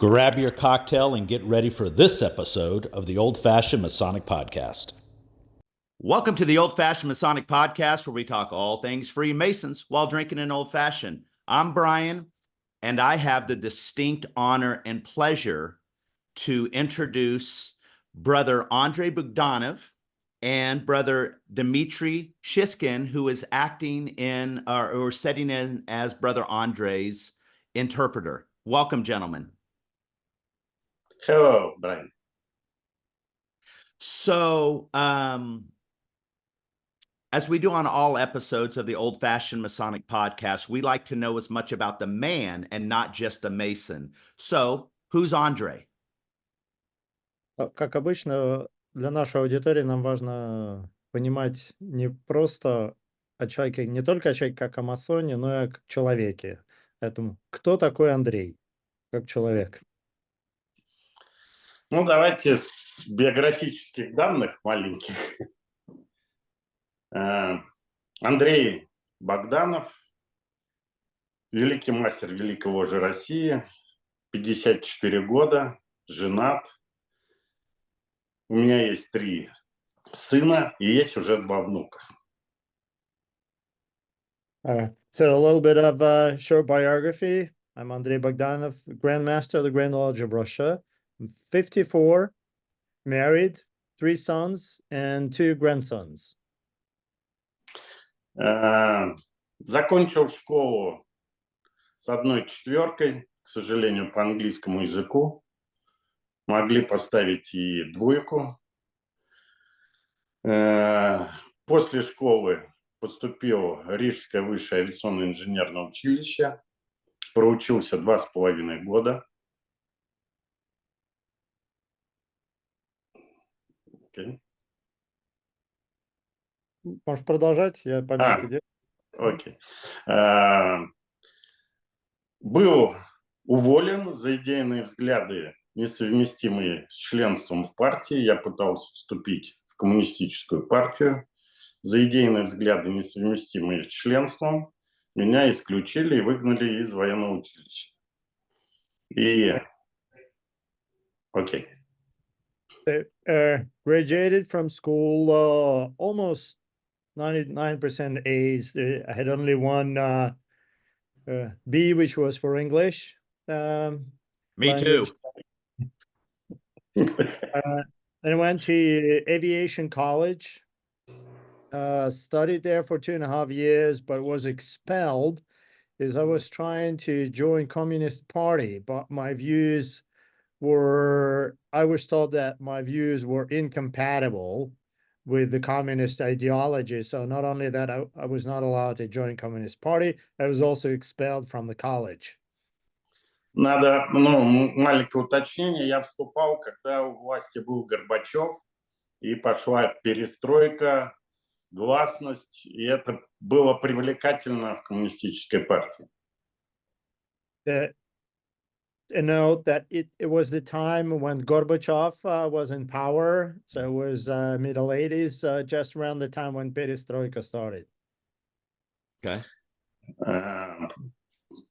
Grab your cocktail and get ready for this episode of the Old Fashion Masonic Podcast. Welcome to the Old Fashion Masonic Podcast, where we talk all things Freemasons while drinking an old fashioned. I'm Brian, and I have the distinct honor and pleasure to introduce Brother Andrey Bogdanov and Brother Dmitry Shishkin, who is acting in or setting in as Brother Andrei's interpreter. Welcome, gentlemen. Hello, Brian. So, as we do on all episodes of the Old Fashion Masonic Podcast, we like to know as much about the man and not just the Mason. So, who's Andrei? Как обычно, для нашей аудитории нам важно понимать не просто о человеке, не только о человеке как о масоне, но и о человеке. Поэтому кто такой Андрей как человек? Ну, давайте с биографических данных маленьких. Андрей Богданов, великий мастер великого ложа России, 54 года, женат. У меня есть 3 сына и есть уже 2 внука. So a little bit of short biography. I'm Andrey Bogdanov, Grand Master of the Grand Lodge of Russia. I'm 54, married, 3 sons and 2 grandsons. Закончил школу с 1 четверкой, к сожалению, по английскому языку. Могли поставить и 2. После школы поступил в Рижское высшее авиационное инженерное училище. Проучился 2,5 года. Okay. Можешь продолжать? Я пометки делаю. Окей. Был уволен за идейные взгляды, несовместимые с членством в партии. Я пытался вступить в коммунистическую партию. За идейные взгляды, несовместимые с членством, меня исключили и выгнали из военного училища. И... Окей. Graduated from school almost 99% A's. I had only one B, which was for English. Me too. Then I went to aviation college, studied there for 2.5 years, but was expelled as I was trying to join Communist Party, but my views I was told that my views were incompatible with the communist ideology. So not only that, I was not allowed to join Communist Party, I was also expelled from the college. Надо, маленькое уточнение. Я вступал, когда у власти был Горбачев, и пошла перестройка, гласность, и это было привлекательно в коммунистической партии. A note that it was the time when Gorbachev was in power, so it was middle 80s, just around the time when Perestroika started. Okay.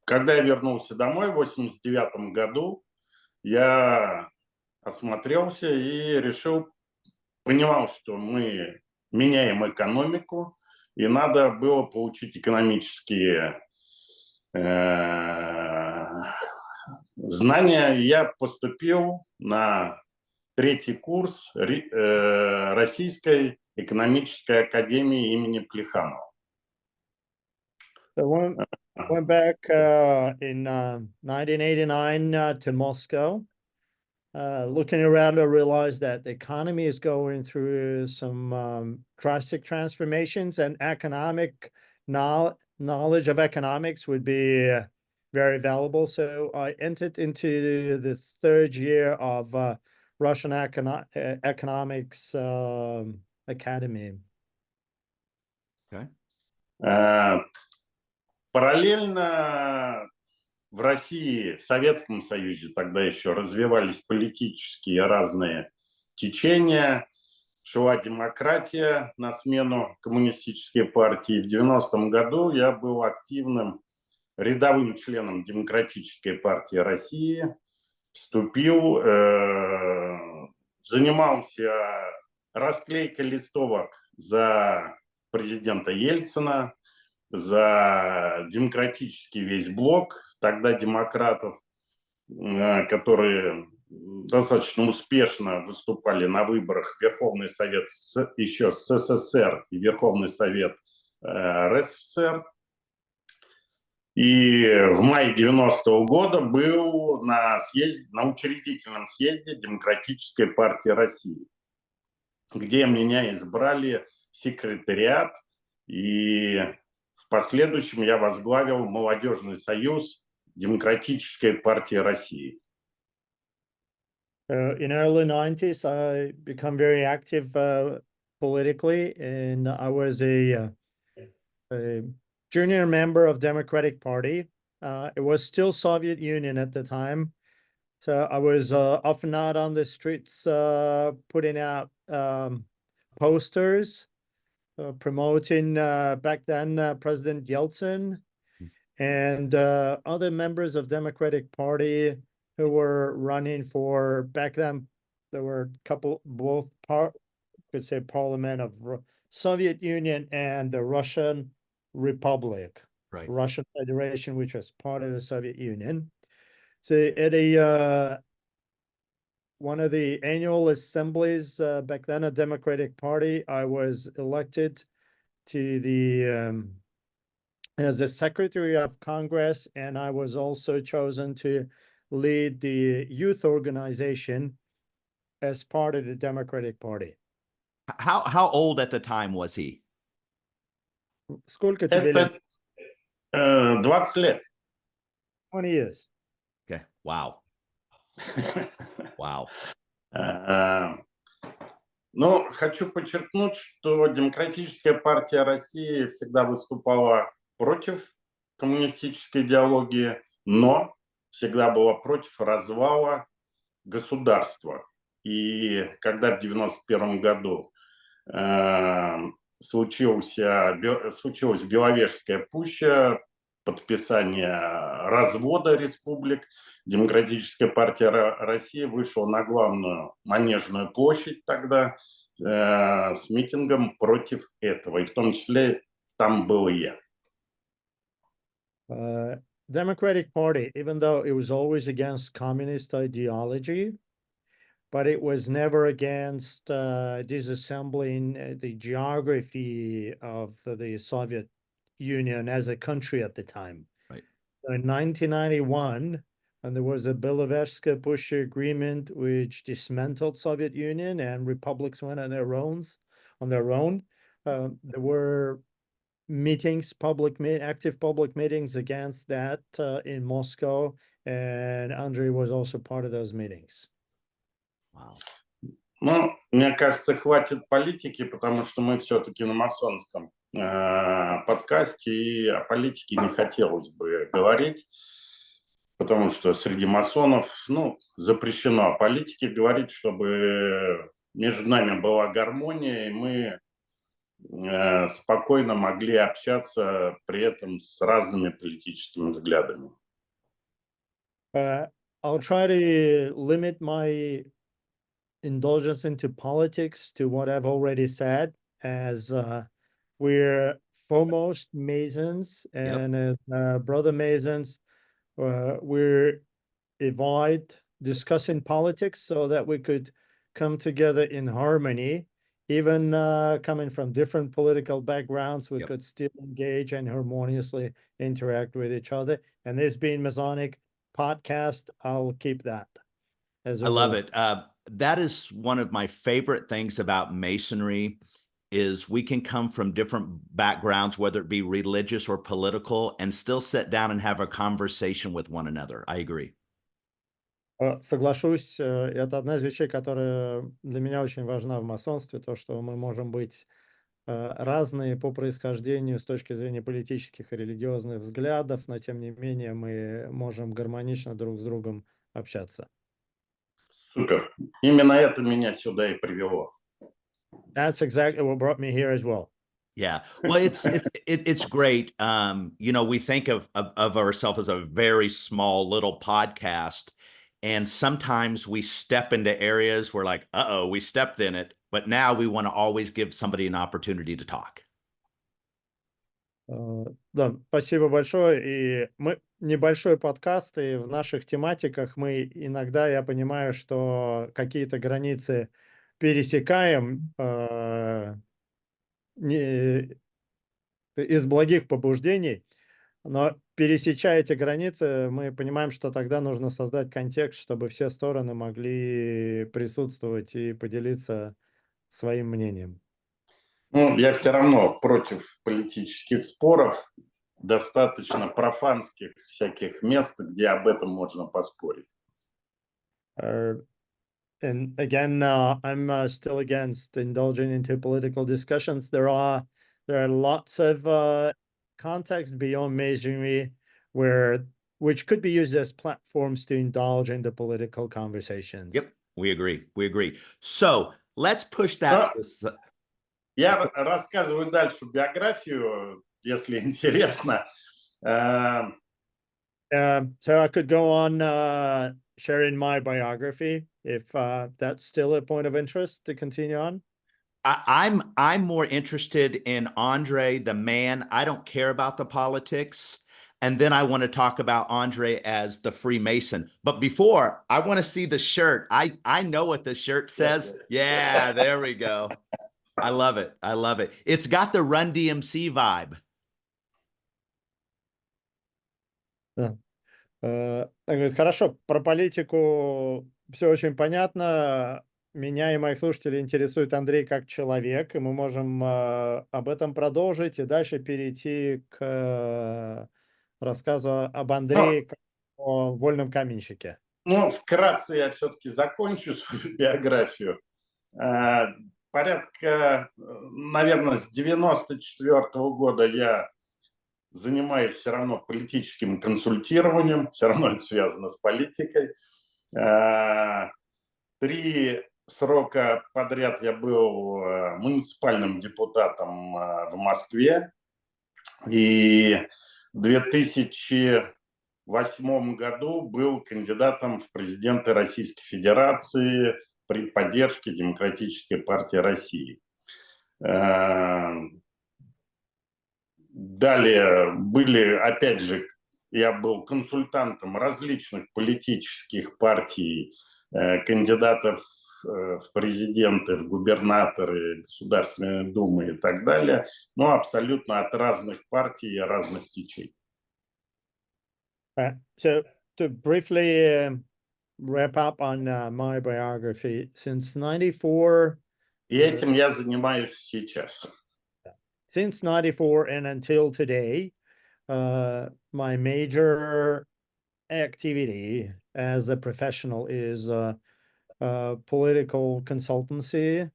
Когда я вернулся домой в 1989 году, я осмотрелся и понимал, что мы меняем экономику, и надо было получить экономические знания. Я поступил на 3-й курс Российской экономической академии имени Плеханова. So went back in 1989 to Moscow. Looking around, I realized that the economy is going through some drastic transformations, and economic knowledge of economics would be very valuable. So I entered into the 3rd year of Russian Economics Academy. Okay. Параллельно в России, в Советском Союзе тогда еще развивались политические разные течения, шла демократия на смену коммунистической партии. В 90-м году я был активным рядовым членом Демократической партии России. вступил, занимался расклейкой листовок за президента Ельцина, за демократический весь блок, тогда демократов, которые достаточно успешно выступали на выборах в Верховный Совет еще с СССР и Верховный Совет РСФСР. И в мае 90-го года был на учредительном съезде Демократической партии России, где меня избрали в секретариат, и в последующем я возглавил Молодежный союз Демократической партии России. In early 90s, I become very active politically, and I was a junior member of Democratic Party. It was still Soviet Union at the time. So I was often out on the streets putting out posters promoting back then President Yeltsin and other members of Democratic Party who were running for, back then there were a couple, both could say parliament of Soviet Union and the Russian Republic, Right. Russian Federation, which was part of the Soviet Union. So at one of the annual assemblies back then, a Democratic Party, I was elected to the as a Secretary of Congress, and I was also chosen to lead the youth organization as part of the Democratic Party. How old at the time was he? Сколько тебе лет? Это 20 лет. 20 years. Okay. Wow. Wow. Но хочу подчеркнуть, что Демократическая партия России всегда выступала против коммунистической идеологии, но всегда была против развала государства. И когда в 1991 году случилась Беловежская пуща, подписание развода республик, Демократическая партия России вышла на главную Манежную площадь тогда с митингом против этого. И в том числе там был и я. Democratic Party, even though it was always against communist ideology, but it was never against disassembling the geography of the Soviet Union as a country at the time. Right. In 1991, and there was a Belovezhskaya Pushcha agreement which dismantled Soviet Union and republics went on their own. There were meetings, active public meetings against that in Moscow, and Andrei was also part of those meetings. Wow. Ну, мне кажется, хватит политики, потому что мы все-таки на масонском подкасте, и о политике не хотелось бы говорить, потому что среди масонов, запрещено о политике говорить, чтобы между нами была гармония, и мы спокойно могли общаться при этом с разными политическими взглядами. I'll try to limit my indulgence into politics to what I've already said, as we're foremost Masons, and as brother Masons, we're avoid discussing politics so that we could come together in harmony. Even coming from different political backgrounds, we could still engage and harmoniously interact with each other. And this being Masonic podcast, I'll keep that. I love it. That is one of my favorite things about Masonry is we can come from different backgrounds, whether it be religious or political, and still sit down and have a conversation with one another. I agree. Соглашусь, это одна из вещей, которая для меня очень важна в масонстве, то, что мы можем быть разные по происхождению с точки зрения политических и религиозных взглядов, но тем не менее мы можем гармонично друг с другом общаться. Супер. Именно это меня сюда и привело. That's exactly what brought me here as well. Yeah. Well, it's great. We think of ourselves as a very small little podcast, And sometimes we step into areas where like, uh-oh, we stepped in it. But now we want to always give somebody an opportunity to talk. Да, спасибо большое. И мы небольшой подкаст, и в наших тематиках мы иногда, я понимаю, что какие-то границы пересекаем из благих побуждений, но пересечая эти границы, мы понимаем, что тогда нужно создать контекст, чтобы все стороны могли присутствовать и поделиться своим мнением. Ну, я все равно против политических споров, достаточно профанских всяких мест, где об этом можно поспорить. And again, I'm still against indulging into political discussions. There are lots of context beyond masonry which could be used as platforms to indulge into political conversations. Yep, we agree. We agree. So let's push that. Я рассказываю дальше биографию, если интересно. So I could go on sharing my biography if that's still a point of interest to continue on. I'm more interested in Andrei, the man. I don't care about the politics. And then I want to talk about Andrei as the Freemason. But before, I want to see the shirt. I know what the shirt says. Yeah, there we go. I love it. I love it. It's got the Run DMC vibe. Говорит, хорошо, про политику все очень понятно. Меня и моих слушателей интересует Андрей как человек, и мы можем об этом продолжить и дальше перейти к рассказу об Андрее как о вольном каменщике. Ну, вкратце я все-таки закончу свою биографию. Порядка, наверное, с 94-го года я занимаюсь все равно политическим консультированием, все равно это связано с политикой. 3 срока подряд я был муниципальным депутатом в Москве. И в 2008 году был кандидатом в президенты Российской Федерации при поддержке Демократической партии России. Далее были, опять же, я был консультантом различных политических партий, кандидатов в президенты, в губернаторы, Государственной Думы и так далее, но абсолютно от разных партий и разных течений. So to briefly wrap up on my biography, since 94... И этим я занимаюсь сейчас. Since 94 and until today, my major activity as a professional is political consultancy.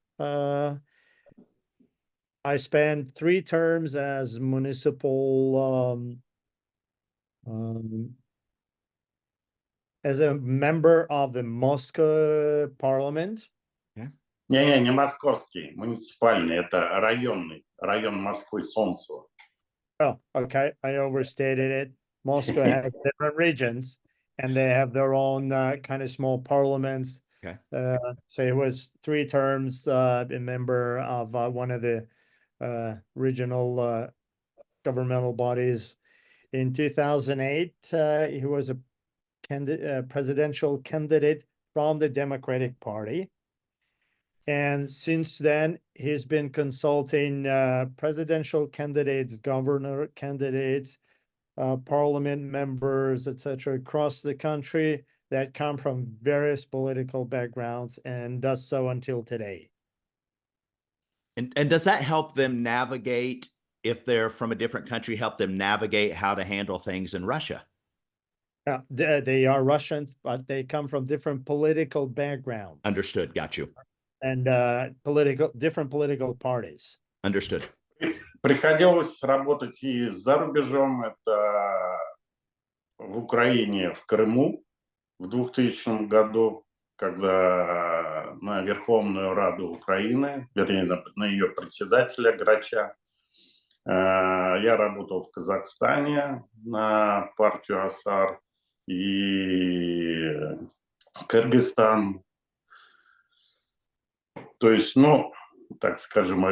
I spent 3 terms as municipal, as a member of the Moscow parliament. Не московский, муниципальный, это районный, район Москвы, Солнцево. Oh, okay, I overstated it. Moscow has different regions, and they have their own kind of small parliaments. Okay. So it was 3 terms, a member of one of the regional governmental bodies. In 2008, he was a presidential candidate from the Democratic Party. And since then, he's been consulting presidential candidates, governor candidates, parliament members, etc., across the country that come from various political backgrounds, and does so until today. And does that help them navigate, if they're from a different country, help them navigate how to handle things in Russia? They are Russians, but they come from different political backgrounds. Understood. Got you. And different political parties. Understood. Приходилось работать и за рубежом, это в Украине, в Крыму в 2000 году, когда на Верховную Раду Украины, вернее, на ее председателя Грача, я работал в Казахстане на партию Assar, и Кыргызстан. То есть, ну, так скажем,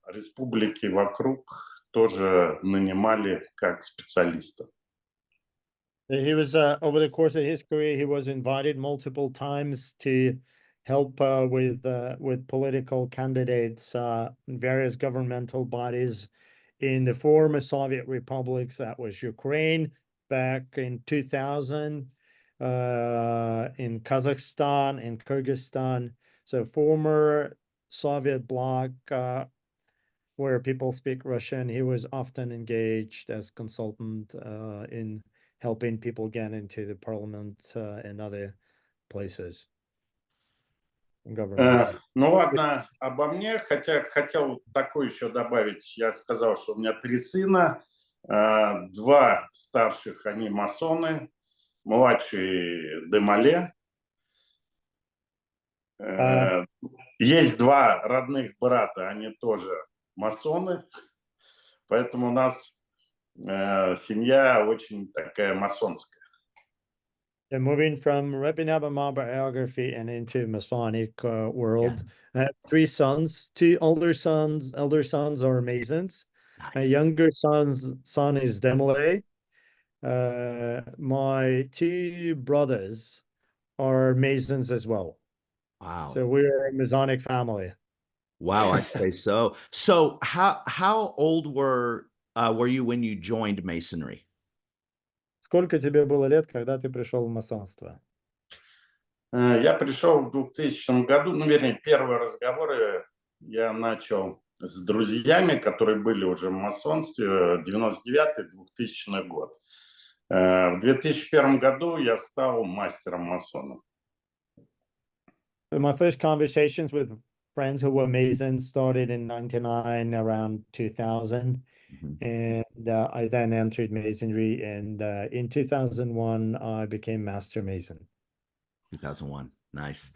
республики вокруг тоже нанимали как специалистов. He was over the course of his career, he was invited multiple times to help with political candidates in various governmental bodies in the former Soviet republics. That was Ukraine back in 2000, in Kazakhstan and Kyrgyzstan. So former Soviet bloc where people speak Russian. He was often engaged as consultant in helping people get into the parliament and other places in government. Ну ладно, обо мне, хотя хотел такое еще добавить. Я сказал, что у меня 3 сына, 2 старших, они масоны, младший Демале. Есть 2 родных брата, они тоже масоны, поэтому у нас семья очень такая масонская. And moving from wrapping up my biography and into Masonic world, I have 3 sons, 2 older sons. Elder sons are Masons. Nice. My younger son is Demolay. My 2 brothers are Masons as well. Wow. So we're a Masonic family. Wow, I'd say so. So how old were you when you joined Masonry? Сколько тебе было лет, когда ты пришел в масонство? Я пришел в 2000 году, ну, вернее, первые разговоры я начал с друзьями, которые были уже в масонстве, 99-2000 год. В 2001 году я стал мастером масоном. My first conversations with friends who were Masons started in 99, around 2000. And I then entered Masonry, and in 2001, I became Master Mason. 2001. Nice.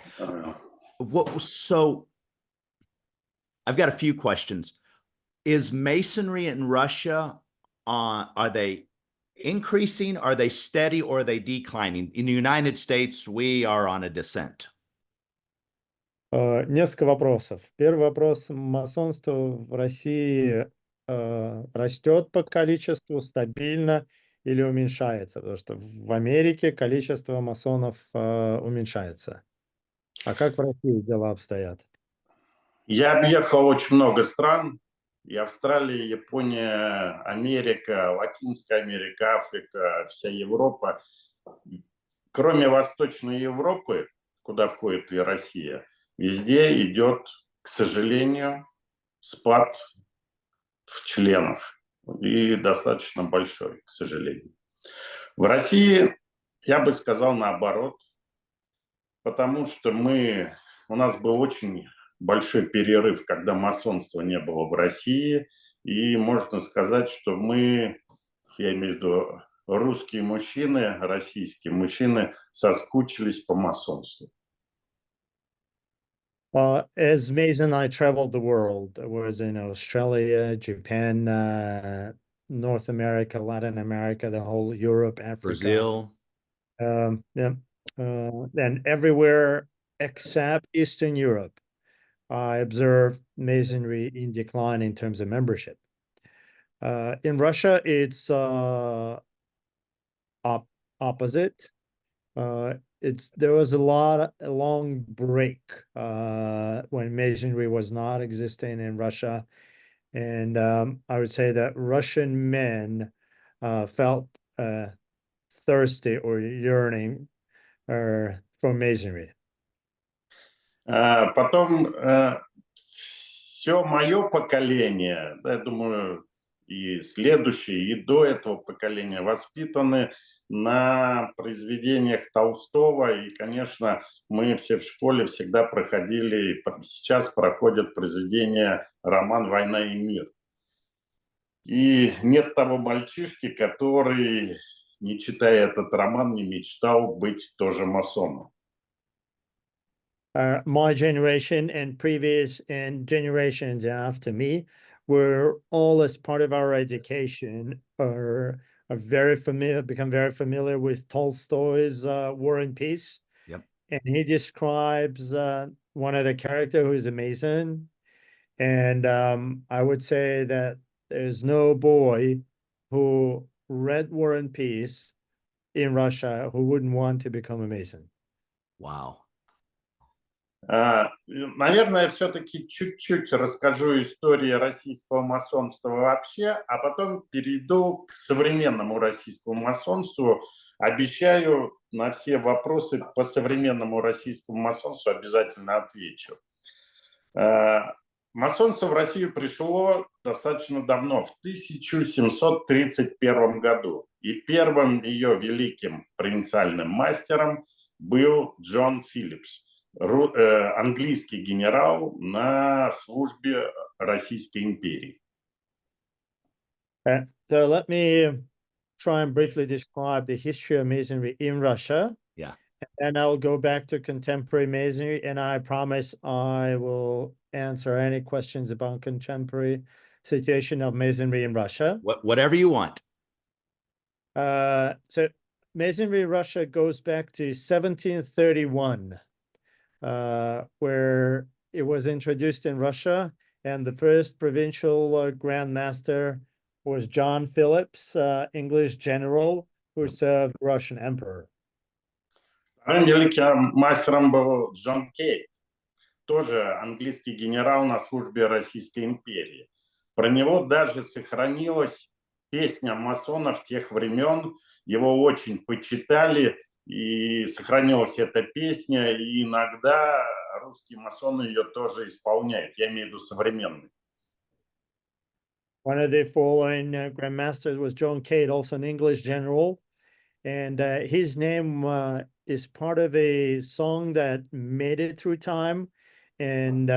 So I've got a few questions. Is Masonry in Russia, are they increasing, are they steady, or are they declining? In the United States, we are on a descent. Несколько вопросов. Первый вопрос. Масонство в России растет по количеству, стабильно или уменьшается? Потому что в Америке количество масонов уменьшается. А как в России дела обстоят? Я объехал очень много стран. И Австралия, Япония, Америка, Латинская Америка, Африка, вся Европа. Кроме Восточной Европы, куда входит и Россия, везде идет, к сожалению, спад в членах. И достаточно большой, к сожалению. В России, я бы сказал, наоборот. Потому что у нас был очень большой перерыв, когда масонства не было в России. И можно сказать, что я имею в виду русские мужчины, российские мужчины, соскучились по масонству. As Mason, I traveled the world. I was in Australia, Japan, North America, Latin America, the whole Europe, Africa. Brazil. And everywhere except Eastern Europe, I observed Masonry in decline in terms of membership. In Russia, it's opposite. There was a long break when Masonry was not existing in Russia, and I would say that Russian men felt thirsty or yearning for Masonry. Потом все мое поколение, я думаю, и следующее, и до этого поколения воспитаны на произведениях Толстого. И, конечно, мы все в школе всегда проходили, и сейчас проходят произведения роман «Война и мир». И нет того мальчишки, который, не читая этот роман, не мечтал быть тоже масоном. My generation and previous and generations after me were all, as part of our education, are become very familiar with Tolstoy's War and Peace, and he describes one of the character who's a Mason. And I would say that there's no boy who read War and Peace in Russia who wouldn't want to become a Mason. Wow. Наверное, я все-таки чуть-чуть расскажу истории российского масонства вообще, а потом перейду к современному российскому масонству. Обещаю, на все вопросы по современному российскому масонству обязательно отвечу. Масонство в Россию пришло достаточно давно, в 1731 году. И первым ее великим провинциальным мастером был Джон Филлипс, английский генерал на службе Российской империи. So let me try and briefly describe the history of Masonry in Russia. Yeah. And I'll go back to contemporary Masonry, and I promise I will answer any questions about contemporary situation of Masonry in Russia. Whatever you want. So Masonry in Russia goes back to 1731. Where it was introduced in Russia, and the first provincial Grand Master was John Phillips, English general who served Russian emperor. Вторым великим мастером был Джон Кейт, тоже английский генерал на службе Российской империи. Про него даже сохранилась песня масонов тех времен, его очень почитали, и сохранилась эта песня, и иногда русские масоны ее тоже исполняют, я имею в виду современные. One of the following grandmasters was John Cade, also an English general, and his name is part of a song that made it through time, and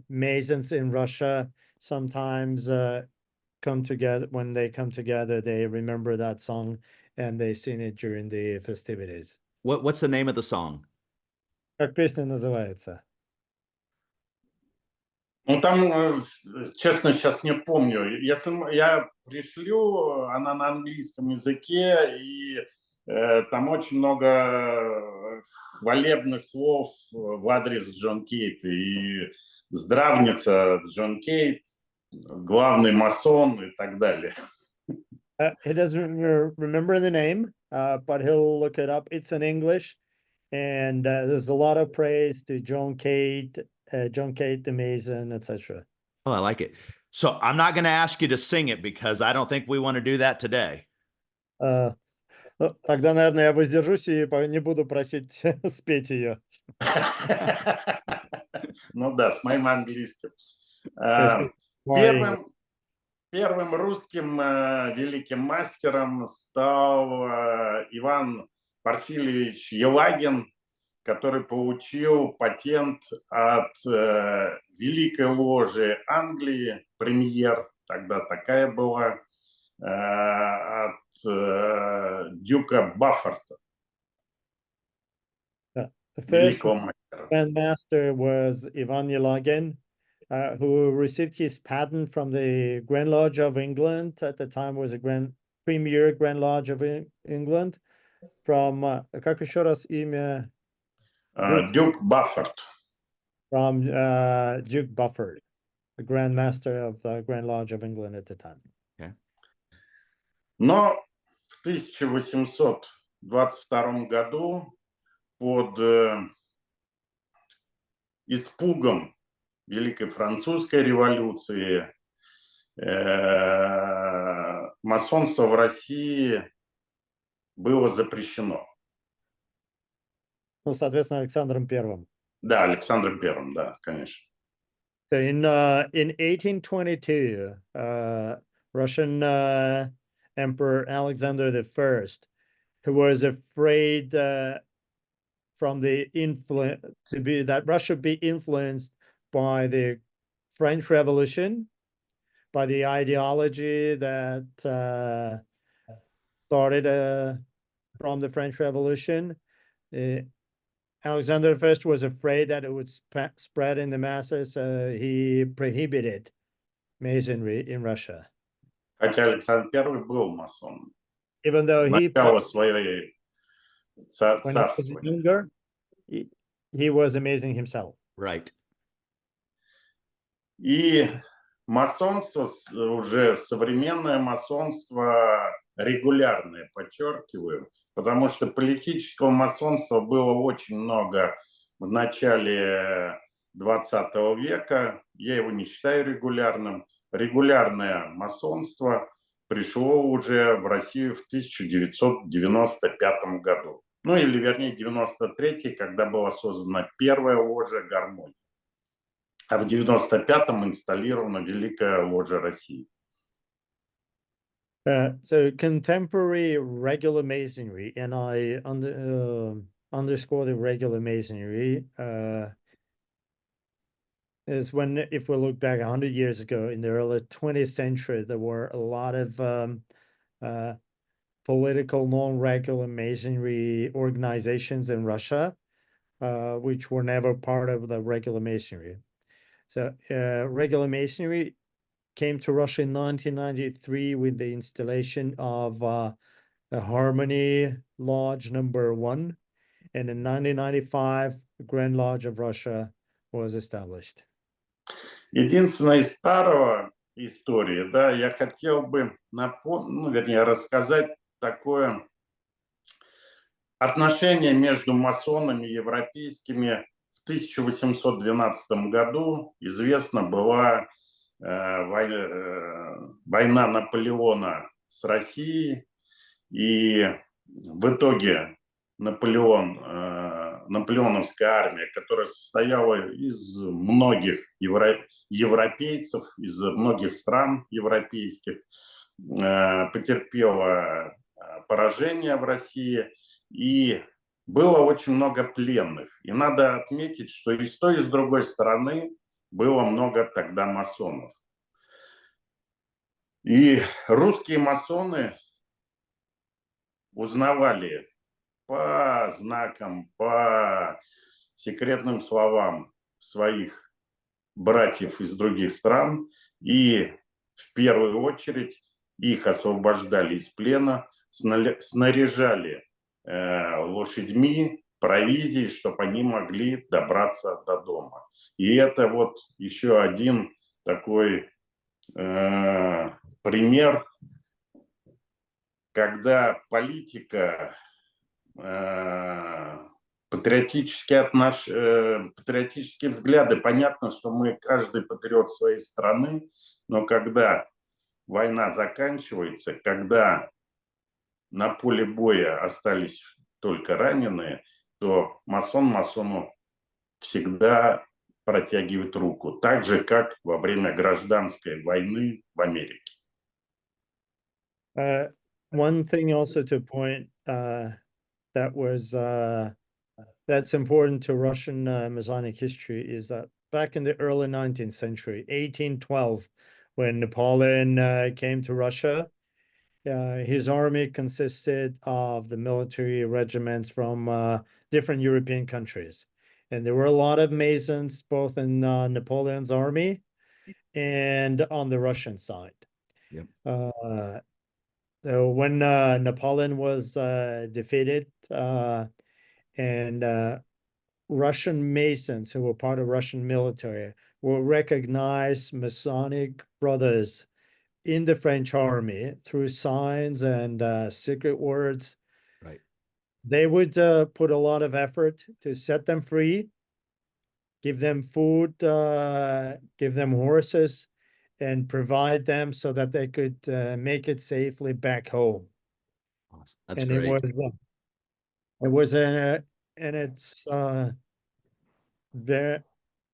Masons in Russia sometimes come together. When they come together, they remember that song and they sing it during the festivities. What's the name of the song? Как песня называется? Ну, там, честно, сейчас не помню. Если я пришлю, она на английском языке, и там очень много хвалебных слов в адрес Джон Кейт. И здравница Джон Кейт, главный масон и так далее. He doesn't remember the name, but he'll look it up. It's in English, and there's a lot of praise to John Cade the Mason, etc. Oh, I like it. So I'm not going to ask you to sing it because I don't think we want to do that today. Ну, тогда, наверное, я воздержусь и не буду просить спеть ее. Ну да, с моим английским. Первым русским великим мастером стал Иван Порфирьевич Елагин, который получил патент от Великой Ложи Англии, премьер, тогда такая была, от дюка Баффорта. The first Grandmaster was Ivan Yelagin, who received his patent from the Grand Lodge of England. At the time was a Premier Grand Lodge of England. From, как еще раз имя? Duke Bufford. From Duke Bufford, the Grand Master of the Grand Lodge of England at the time. Okay. Но в 1822 году под испугом Великой Французской революции масонство в России было запрещено. Ну, соответственно, Александром Первым. Да, Александром Первым, да, конечно. So in 1822, Russian Emperor Alexander I, who was afraid from the influence that Russia be influenced by the French Revolution, by the ideology that started from the French Revolution. Alexander I was afraid that it would spread in the masses, so he prohibited Masonry in Russia. Хотя Александр I был масоном. Even though he начало своей when he was царствования. younger, he was amazing himself. Right. И масонство, уже современное масонство, регулярное, подчеркиваю, потому что политического масонства было очень много в начале 20 века. Я его не считаю регулярным. Регулярное масонство пришло уже в Россию в 1995 году. Ну или вернее 93-й, когда была создана первая ложа «Гармония». А в 95-м инсталлирована Великая Ложа России. So contemporary regular Masonry, and I underscore the regular Masonry, is when, if we look back 100 years ago, in the early 20th century, there were a lot of political non-regular Masonry organizations in Russia, which were never part of the regular Masonry. So regular Masonry came to Russia in 1993 with the installation of the Harmony Lodge #1, and in 1995 the Grand Lodge of Russia was established. Единственное, из старого истории, да, я хотел бы рассказать такое отношение между масонами европейскими. В 1812 году известна была война Наполеона с Россией, и в итоге наполеоновская армия, которая состояла из многих европейцев, из многих стран европейских, потерпела поражение в России, и было очень много пленных. И надо отметить, что и с той, и с другой стороны было много тогда масонов. И русские масоны узнавали по знакам, по секретным словам своих братьев из других стран, и в первую очередь их освобождали из плена, снаряжали лошадьми, провизией, чтобы они могли добраться до дома. И это вот еще один такой пример, когда политика, патриотические взгляды, понятно, что каждый патриот своей страны, но когда война заканчивается, когда на поле боя остались только раненые, то масон масону всегда протягивает руку, так же, как во время гражданской войны в Америке. One thing also to point that's important to Russian Masonic history is that back in the early 19th century, 1812, when Napoleon came to Russia, his army consisted of the military regiments from different European countries. And there were a lot of Masons, both in Napoleon's army and on the Russian side. Yep. So when Napoleon was defeated, and Russian Masons who were part of Russian military will recognize Masonic brothers in the French army through signs and secret words. Right. They would put a lot of effort to set them free, give them food, give them horses, and provide them so that they could make it safely back home. Awesome. That's and great.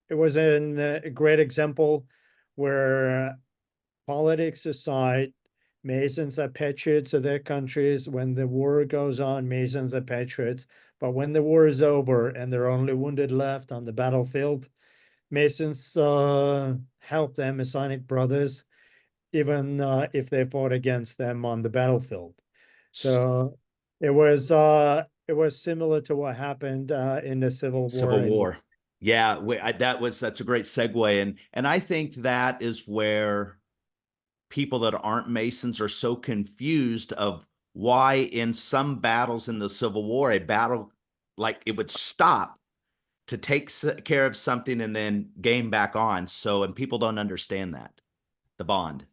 It was a great example where politics aside, Masons are patriots of their countries. When the war goes on, Masons are patriots. But when the war is over and there are only wounded left on the battlefield, Masons help their Masonic brothers, even if they fought against them on the battlefield. So it was similar to what happened in the Civil War. Yeah, that's a great segue, and I think that is where people that aren't Masons are so confused of why in some battles in the Civil War, a battle like it would stop to take care of something and then game back on. So, and people don't understand that, the bond.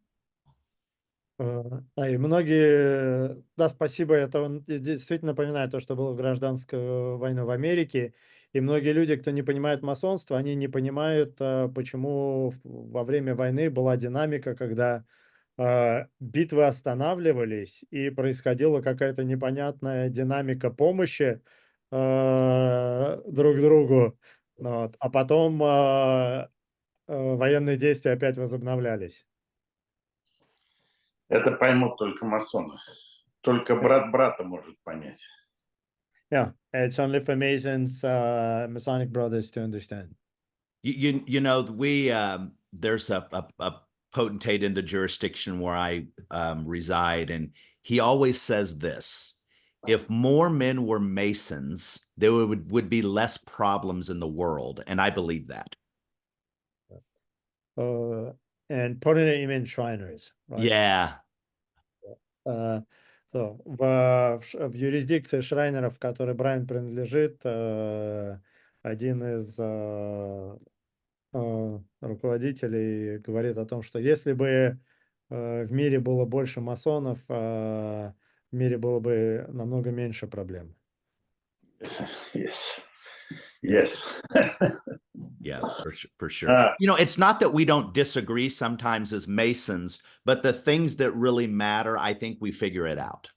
Да, и многие, да, спасибо, это он действительно напоминает то, что было в гражданскую войну в Америке, и многие люди, кто не понимает масонство, они не понимают, почему во время войны была динамика, когда битвы останавливались, и происходила какая-то непонятная динамика помощи друг другу, вот, а потом военные действия опять возобновлялись. Это поймут только масоны. Только брат брата может понять. Yeah, it's only for Masons, Masonic brothers to understand. You know, we there's a potentate in the jurisdiction where I reside, and he always says this: if more men were Masons, there would be less problems in the world, and I believe that. And potentate, you mean Shriners, right? Yeah. So, в юрисдикции Шрайнеров, которой Брайан принадлежит, один из руководителей говорит о том, что если бы в мире было больше масонов, в мире было бы намного меньше проблем. Yes. Yes. Yeah, for sure. You know, it's not that we don't disagree sometimes as Masons, but the things that really matter, I think we figure it out.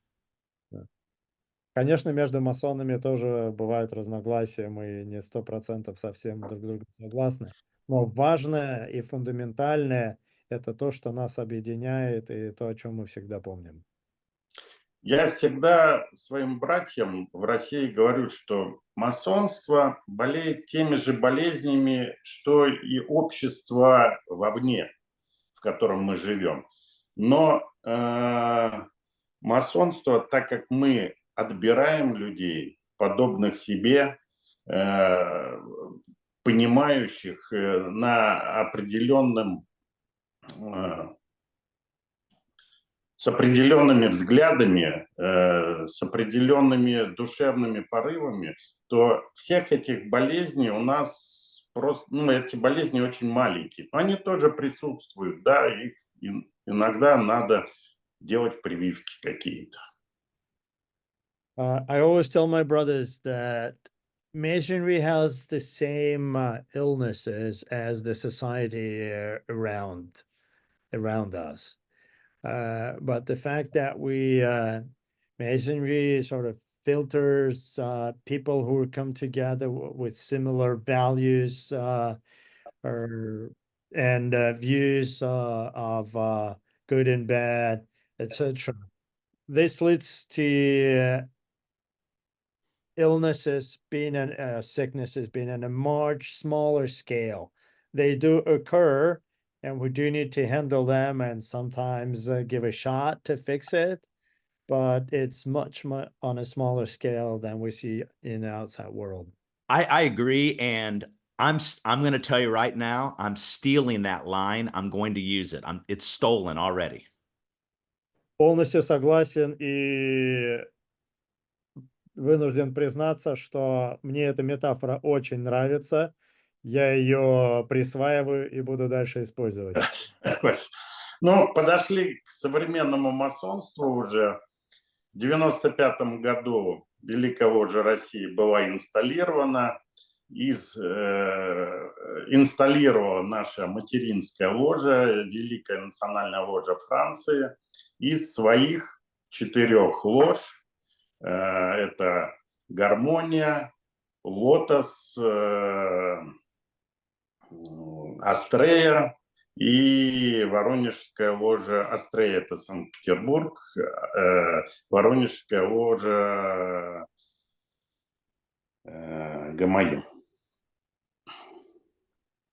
Конечно, между масонами тоже бывают разногласия, мы не 100% совсем друг с другом согласны, но важное и фундаментальное — это то, что нас объединяет, и то, о чем мы всегда помним. Я всегда своим братьям в России говорю, что масонство болеет теми же болезнями, что и общество вовне, в котором мы живем. Но масонство, так как мы отбираем людей, подобных себе, понимающих на определенном, с определенными взглядами, с определенными душевными порывами, то всех этих болезней у нас просто, эти болезни очень маленькие. Но они тоже присутствуют, да, их иногда надо делать прививки какие-то. I always tell my brothers that Masonry has the same illnesses as the society around us. But the fact that Masonry sort of filters people who come together with similar values and views of good and bad, etc. This leads to illnesses being sicknesses being on a much smaller scale. They do occur, and we do need to handle them and sometimes give a shot to fix it, but it's much on a smaller scale than we see in the outside world. I agree, and I'm going to tell you right now, I'm stealing that line. I'm going to use it. It's stolen already. Полностью согласен и вынужден признаться, что мне эта метафора очень нравится. Я ее присваиваю и буду дальше использовать. Ну, подошли к современному масонству уже. В 1995 году Великая Ложа России была инсталлирована. Инсталлировала наша материнская ложа, Великая национальная ложа Франции, из своих 4 лож. Это Гармония, Лотос, Астрея и Воронежская ложа. Астрея — это Санкт-Петербург, Воронежская ложа Гамаю.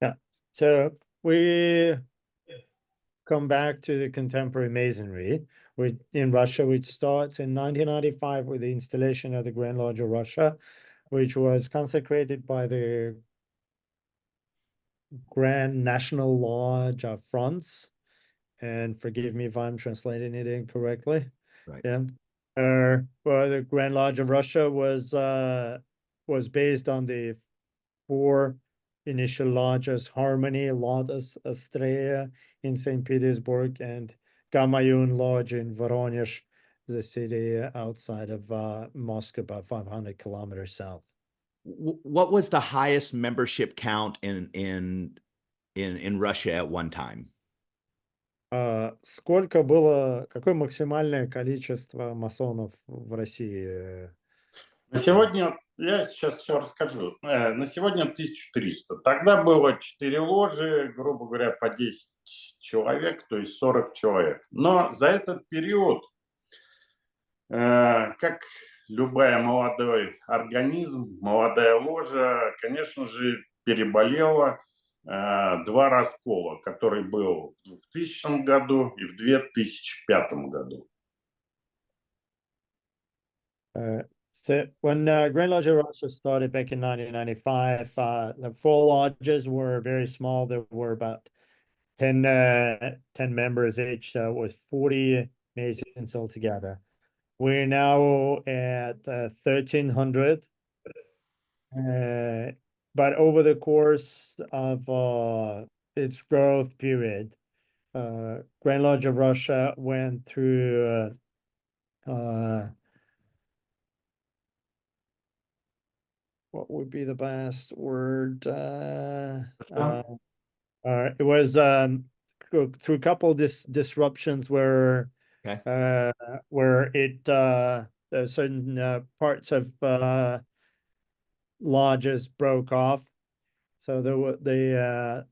Yeah. So we come back to the contemporary Masonry in Russia, which starts in 1995 with the installation of the Grand Lodge of Russia, which was consecrated by the Grand National Lodge of France. And forgive me if I'm translating it incorrectly. Right. Yeah. Well, the Grand Lodge of Russia was based on the four initial lodges: Harmony, Lotus, Astrea in St. Petersburg, and Gamayun Lodge in Voronezh, the city outside of Moscow, about 500 kilometers south. What was the highest membership count in Russia at one time? Сколько было, какое максимальное количество масонов в России? На сегодня, я сейчас все расскажу, на сегодня 1300. Тогда было 4 ложи, грубо говоря, по 10 человек, то есть 40 человек. Но за этот период, как любой молодой организм, молодая ложа, конечно же, переболела 2 раскола, который был в 2000 году и в 2005 году. So when Grand Lodge of Russia started back in 1995, the 4 lodges were very small. There were about 10 members each, so it was 40 Masons altogether. We're now at 1,300. But over the course of its growth period, Grand Lodge of Russia went through what would be the best word? It was through a couple disruptions where certain parts of lodges broke off. So the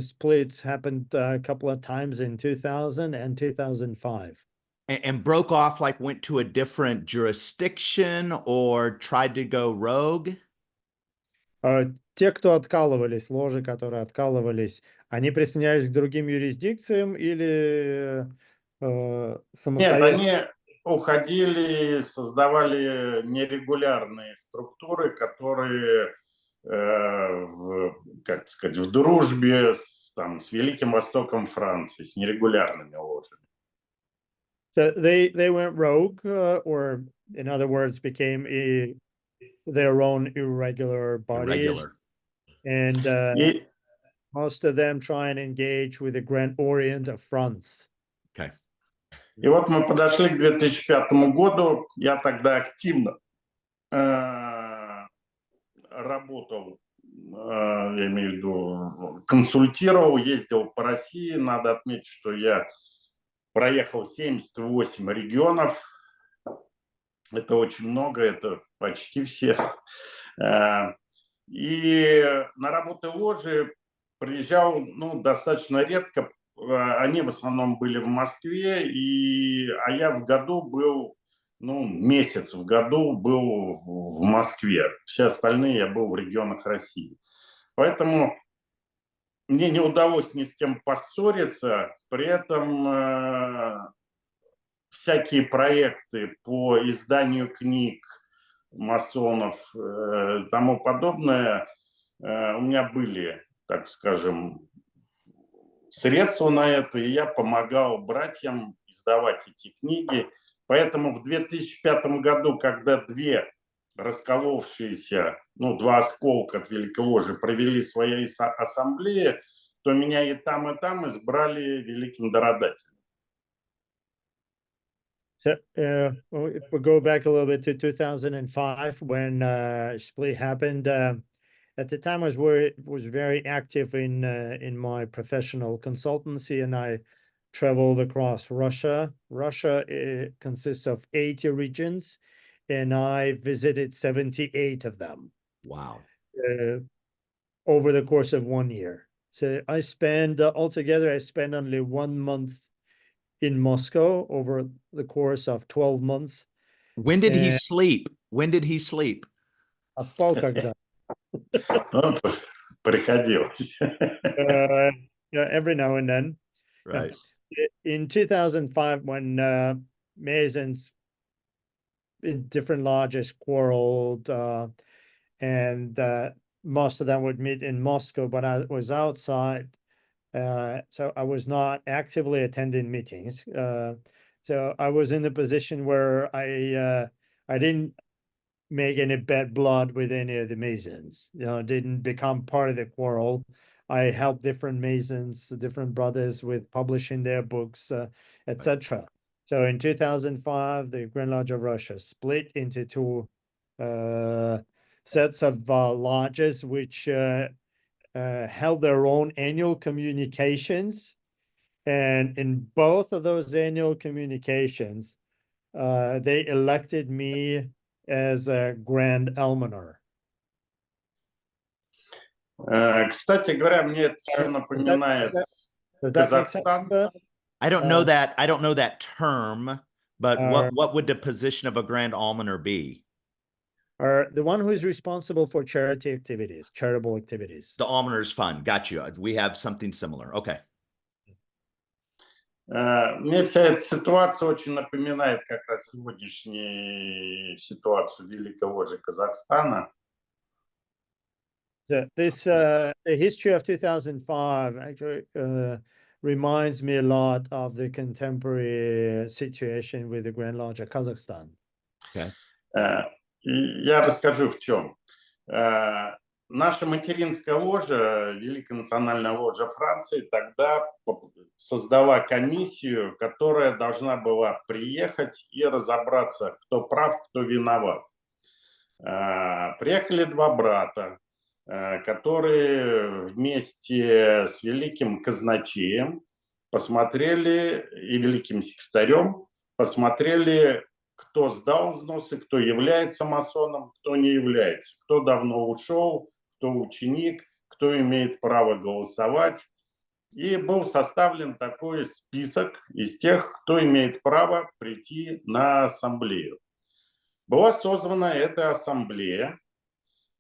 splits happened a couple of times in 2000 and 2005. And broke off, like went to a different jurisdiction or tried to go rogue? Те, кто откалывались, ложи, которые откалывались, они присоединялись к другим юрисдикциям или самостоятельно? Нет, они уходили, создавали нерегулярные структуры, которые, как сказать, в дружбе с Великим Востоком Франции, с нерегулярными ложами. So they went rogue, or in other words, became their own irregular bodies. And most of them try and engage with the Grand Orient of France. Okay. И вот мы подошли к 2005 году. Я тогда активно работал, я имею в виду, консультировал, ездил по России. Надо отметить, что я проехал 78 регионов. Это очень много, это почти все. И на работы ложи приезжал достаточно редко. Они в основном были в Москве, а я в году был, месяц в году был в Москве. Все остальные я был в регионах России. Поэтому мне не удалось ни с кем поссориться. При этом всякие проекты по изданию книг масонов и тому подобное, у меня были, так скажем, средства на это, и я помогал братьям издавать эти книги. Поэтому в 2005 году, когда 2 расколовшиеся, 2 осколка от Великой Ложи провели свои ассамблеи, то меня и там избрали великим дародателем. So if we go back a little bit to 2005 when split happened, at the time I was very active in my professional consultancy, and I traveled across Russia. Russia consists of 80 regions, and I visited 78 of them. Wow. Over the course of 1 year. So I spent altogether, I spent only 1 month in Moscow over the course of 12 months. When did he sleep? When did he sleep? А спал когда? Приходилось. Every now and then. Right. In 2005, when Masons in different lodges quarreled, and most of them would meet in Moscow, but I was outside. So I was not actively attending meetings. So I was in the position where I didn't make any bad blood with any of the Masons. Didn't become part of the quarrel. I helped different Masons, different brothers with publishing their books, etc. So in 2005, the Grand Lodge of Russia split into two sets of lodges, which held their own annual communications. And in both of those annual communications, they elected me as a Grand Almoner. Кстати говоря, мне это все напоминает Does that make sense? Казахстан. I don't know that. I don't know that term, but Uh, what would the position of a Grand Almoner be? Or the one who is responsible for charity activities, charitable activities. The Almoner's Fund. Got you. We have something similar. Okay. Мне вся эта ситуация очень напоминает как раз сегодняшнюю ситуацию великого же Казахстана. The history of 2005 actually reminds me a lot of the contemporary situation with the Grand Lodge of Kazakhstan. Okay. Я расскажу в чем. Наша материнская ложа, Великая национальная ложа Франции, тогда создала комиссию, которая должна была приехать и разобраться, кто прав, кто виноват. Приехали два брата, которые вместе с великим казначеем посмотрели и великим секретарем посмотрели, кто сдал взносы, кто является масоном, кто не является, кто давно ушел, кто ученик, кто имеет право голосовать. И был составлен такой список из тех, кто имеет право прийти на ассамблею. Была созвана эта ассамблея,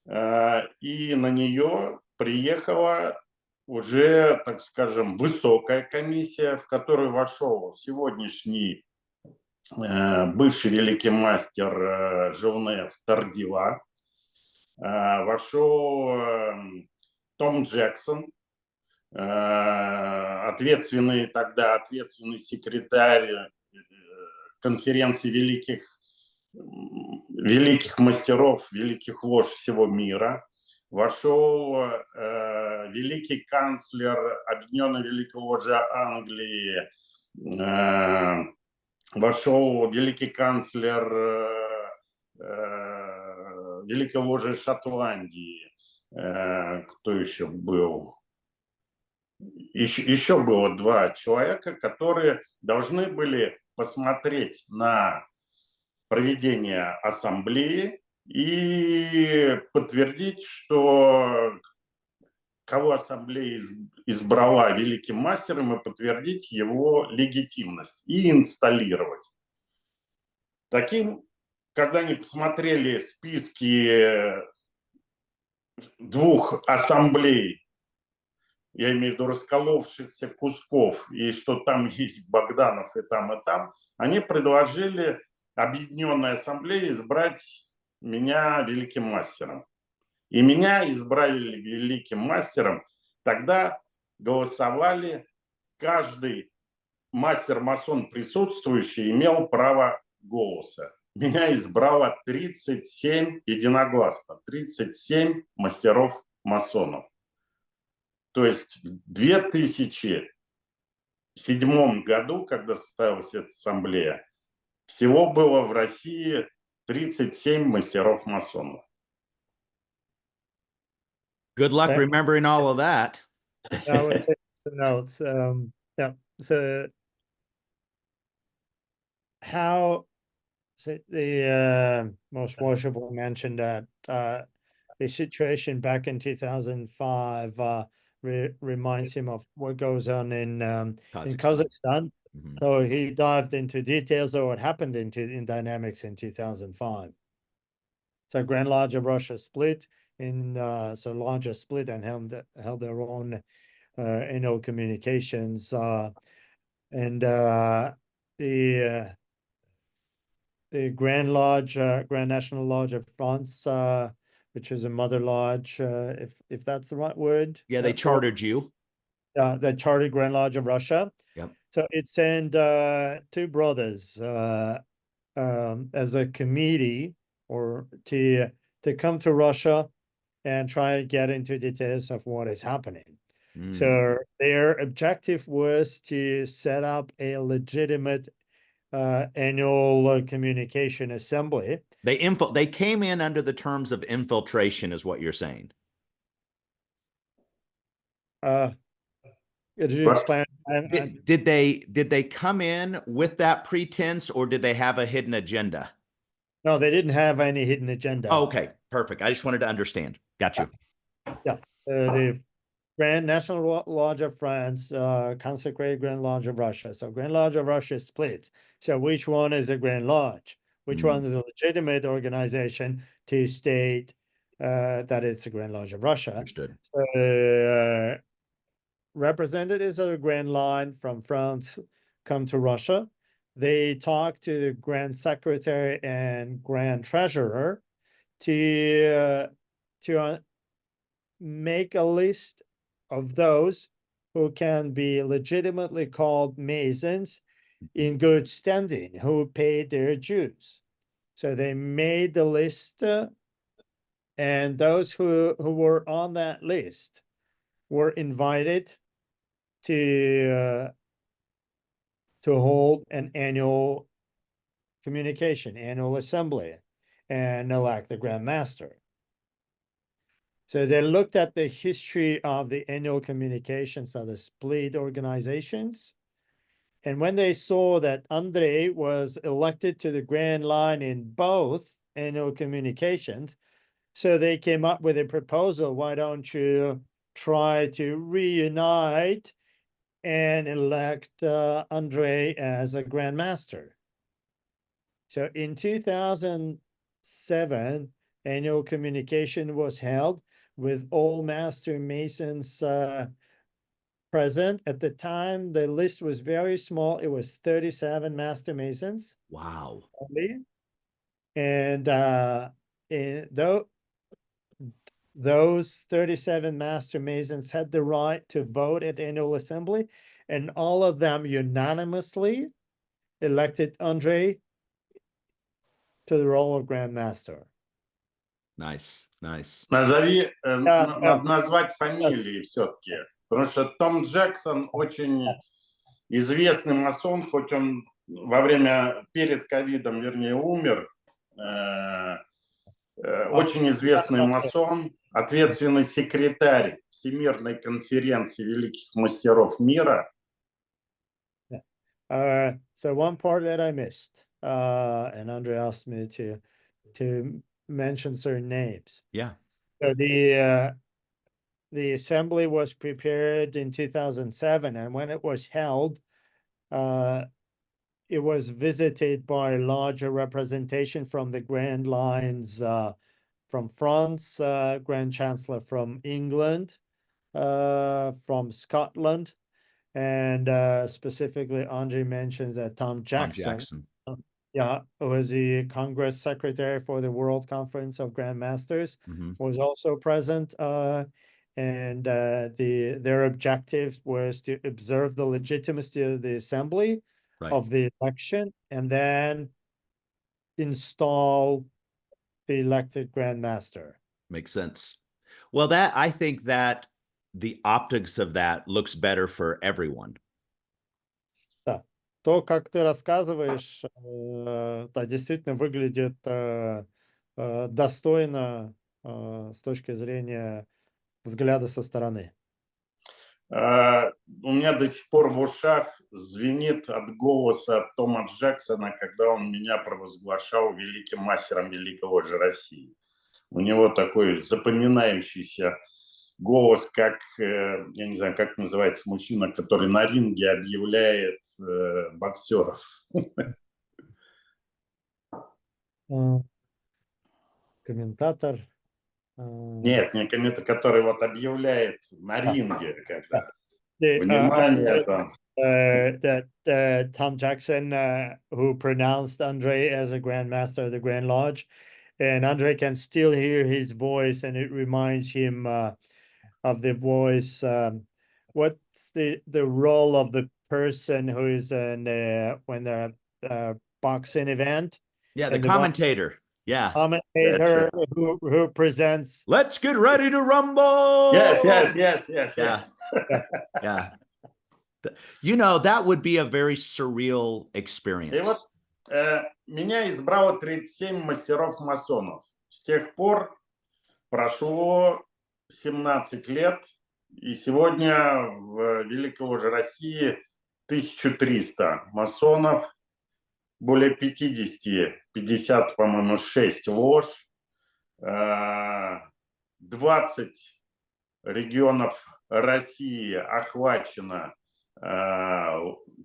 и на нее приехала уже, так скажем, высокая комиссия, в которую вошел сегодняшний бывший великий мастер Жовнев Тардила, вошел Том Джексон, ответственный секретарь конференции великих мастеров, великих лож всего мира. Вошел великий канцлер Объединенной Великой Ложи Англии, вошел великий канцлер Великой Ложи Шотландии. Кто еще был? Еще было два человека, которые должны были посмотреть на проведение ассамблеи и подтвердить, что кого ассамблея избрала великим мастером, и подтвердить его легитимность и инсталлировать. Когда они посмотрели списки двух ассамблей, я имею в виду расколовшихся кусков, и что там есть Богданов и там, они предложили Объединенной Ассамблее избрать меня великим мастером. И меня избрали великим мастером. Тогда голосовали, каждый мастер-масон присутствующий имел право голоса. Меня избрало 37 единогласно, 37 мастеров-масонов. То есть в 2007 году, когда состоялась эта ассамблея, всего было в России 37 мастеров-масонов. Good luck remembering all of that. I would take some notes. Yeah. So the most worshipful mentioned that the situation back in 2005 reminds him of what goes on in Kazakhstan. Mm-hmm. So he dived into details of what happened in dynamics in 2005. So Grand Lodge of Russia split. So Lodge split and held their own annual communications, and the Grand Lodge, Grand National Lodge of France, which is a mother lodge, if that's the right word. Yeah, they chartered you. The chartered Grand Lodge of Russia. Yep. So it sent two brothers as a committee or to come to Russia and try and get into details of what is happening. So their objective was to set up a legitimate annual communication assembly. They came in under the terms of infiltration, is what you're saying. Could you explain? Did they come in with that pretense, or did they have a hidden agenda? No, they didn't have any hidden agenda. Oh, okay, perfect. I just wanted to understand. Got you. Yeah. So the Grand National Lodge of France, consecrated Grand Lodge of Russia. So Grand Lodge of Russia splits. So which one is the Grand Lodge? Which one is a legitimate organization to state that it's the Grand Lodge of Russia? Understood. So, representatives of the Grand Line from France come to Russia. They talk to the Grand Secretary and Grand Treasurer to make a list of those who can be legitimately called Masons in good standing, who paid their dues. So they made the list, and those who were on that list were invited to hold an annual communication, annual assembly, and elect the Grand Master. So they looked at the history of the annual communications of the split organizations. And when they saw that Andrei was elected to the Grand Line in both annual communications, so they came up with a proposal: why don't you try to reunite and elect Andrei as a Grand Master? So in 2007, annual communication was held with all Master Masons present. At the time, the list was very small. It was 37 Master Masons. Wow. Only. And those 37 Master Masons had the right to vote at annual assembly, and all of them unanimously elected Andrei to the role of Grand Master. Nice. Надо назвать фамилии все-таки, потому что Том Джексон очень известный масон, хоть он перед ковидом, вернее, умер, очень известный масон, ответственный секретарь Всемирной конференции великих мастеров мира. So one part that I missed, and Andrei asked me to mention certain names. Yeah. So the assembly was prepared in 2007, and when it was held, it was visited by a larger representation from the Grand Lines from France, Grand Chancellor from England, from Scotland, and specifically Andrei mentions that Tom Jackson. Yeah, was the Congress Secretary for the World Conference of Grand Masters, was also present, and their objective was to observe the legitimacy of the assembly, of the election, and then install the elected Grand Master. Makes sense. Well, I think that the optics of that looks better for everyone. То, как ты рассказываешь, да, действительно выглядит достойно с точки зрения взгляда со стороны. У меня до сих пор в ушах звенит от голоса Тома Джексона, когда он меня провозглашал великим мастером великой ложи России. У него такой запоминающийся голос, как, я не знаю, как называется мужчина, который на ринге объявляет боксеров. Комментатор. Нет, не комментатор, который вот объявляет на ринге, когда внимание там. That Tom Jackson, who pronounced Andrei as a Grand Master of the Grand Lodge, and Andrei can still hear his voice, and it reminds him of the voice. What's the role of the person who is in when the boxing event? Yeah, the commentator. Yeah. commentator who presents. Let's get ready to rumble. Yes. Yeah. Yeah. You know, that would be a very surreal И experience. вот меня избрало 37 мастеров-масонов. С тех пор прошло 17 лет, и сегодня в Великой Ложе России 1300 масонов, более 50, по-моему, 6 лож, 20 регионов России охвачено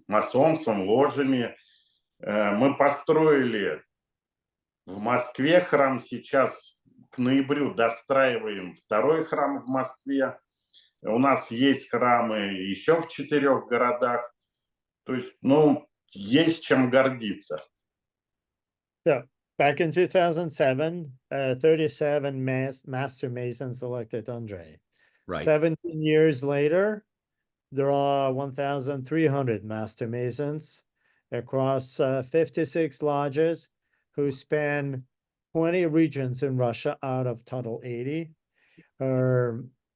масонством, ложами. Мы построили в Москве храм, сейчас к ноябрю достраиваем второй храм в Москве. У нас есть храмы еще в 4 городах. То есть, есть чем гордиться. So back in 2007, 37 Master Masons elected Andrei. Right. 17 years later, there are 1,300 Master Masons across 56 lodges who span 20 regions in Russia out of total 80.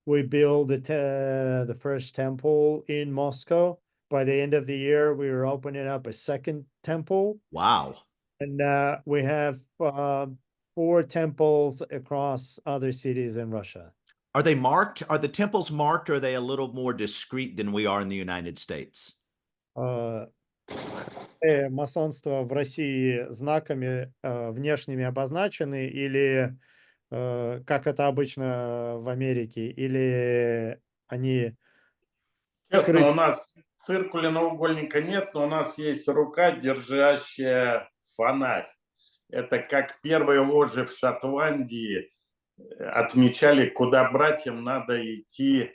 We built the first temple in Moscow. By the end of the year, we were opening up a second temple. Wow. And we have 4 temples across other cities in Russia. Are they marked? Are the temples marked, or are they a little more discreet than we are in the United States? Масонство в России знаками внешними обозначены или как это обычно в Америке, или они... Честно, у нас циркуля наугольника нет, но у нас есть рука, держащая фонарь. Это как первые ложи в Шотландии отмечали, куда братьям надо идти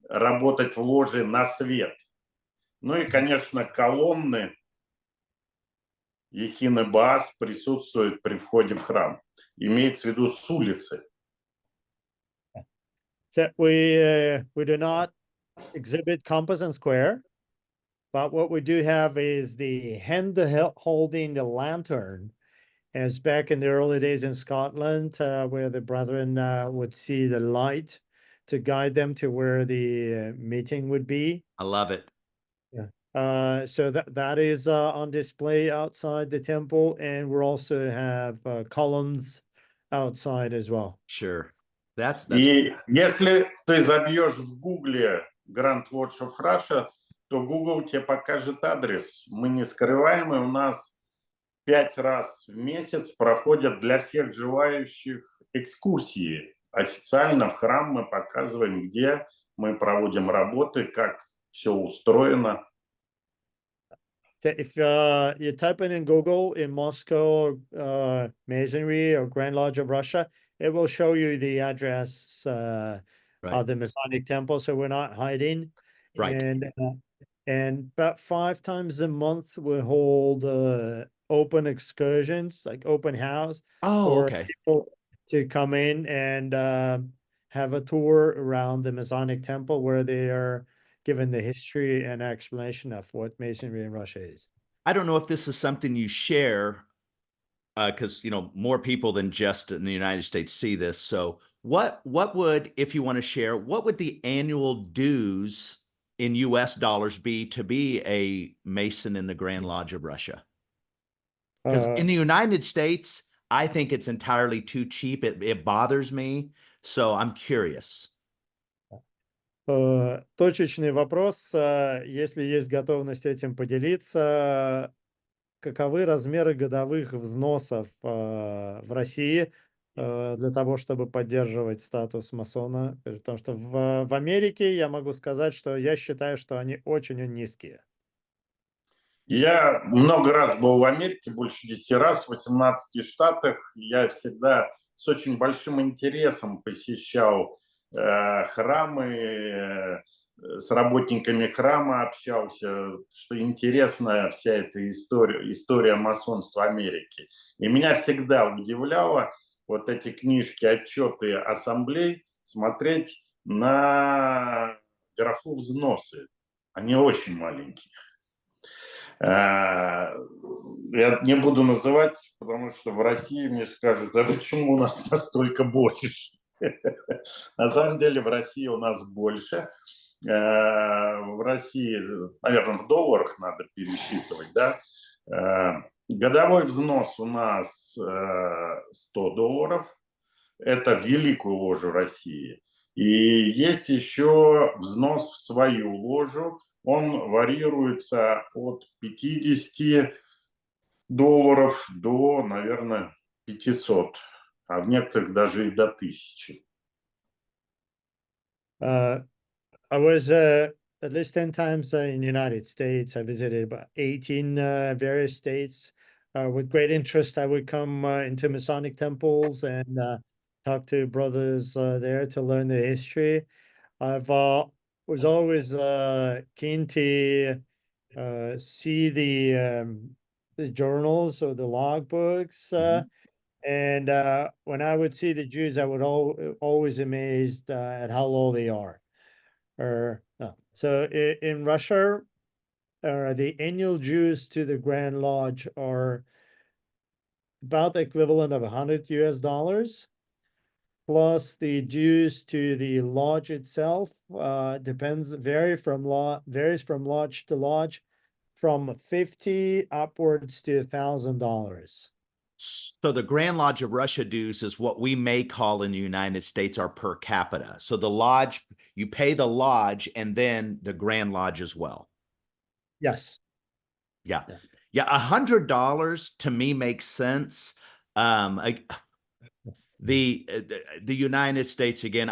работать в ложе на свет. Ну и, конечно, колонны Ехины Баас присутствуют при входе в храм. Имеется в виду с улицы. We do not exhibit compass and square, but what we do have is the hand holding the lantern, as back in the early days in Scotland, where the brethren would see the light to guide them to where the meeting would be. I love it. Yeah. So that is on display outside the temple, and we also have columns outside as well. Sure. That's И если ты забьешь в Гугле Grand Lodge of Russia, то Google тебе покажет адрес. Мы не скрываемый, у нас 5 раз в месяц проходят для всех желающих экскурсии. Официально в храм мы показываем, где мы проводим работы, как все устроено. If you type in Google in Moscow Masonry or Grand Lodge of Russia, it will show you the address of the Masonic Temple, so we're not hiding. Right. And about 5 times a month we hold open excursions, like open house, for people to come in and have a tour around the Masonic Temple, where they are given the history and explanation of what Masonry in Russia is. I don't know if this is something you share, because more people than just in the United States see this. So what would, if you want to share, what would the annual dues in US dollars be to be a Mason in the Grand Lodge of Russia? Because in the United States, I think it's entirely too cheap. It bothers me. So I'm curious. Точечный вопрос, если есть готовность этим поделиться, каковы размеры годовых взносов в России для того, чтобы поддерживать статус масона? Потому что в Америке я могу сказать, что я считаю, что они очень низкие. Я много раз был в Америке, больше 10 раз, в 18 штатах. Я всегда с очень большим интересом посещал храмы, с работниками храма общался, что интересная вся эта история масонства Америки. И меня всегда удивляло вот эти книжки, отчеты ассамблей, смотреть на графу взносы. Они очень маленькие. Я не буду называть, потому что в России мне скажут, а почему у нас настолько больше? На самом деле в России у нас больше. В России, наверное, в долларах надо пересчитывать, да? Годовой взнос у нас $100. Это в великую ложу России. И есть еще взнос в свою ложу. Он варьируется от $50 до, наверное, 500, а в некоторых даже и до 1000. I was at least 10 times in the United States. I visited about 18 various states. With great interest, I would come into Masonic temples and talk to brothers there to learn the history. I've was always keen to see the journals or the logbooks. And when I would see the Jews, I would always amazed at how low they are. So in Russia, the annual dues to the Grand Lodge are about the equivalent of $100 plus the dues to the lodge itself. Varies from lodge to lodge, from $50 upwards to $1,000. So the Grand Lodge of Russia dues is what we may call in the United States our per capita. So the lodge, you pay the lodge and then the Grand Lodge as well. Yes. Yeah. $100 to me makes sense. The United States, again,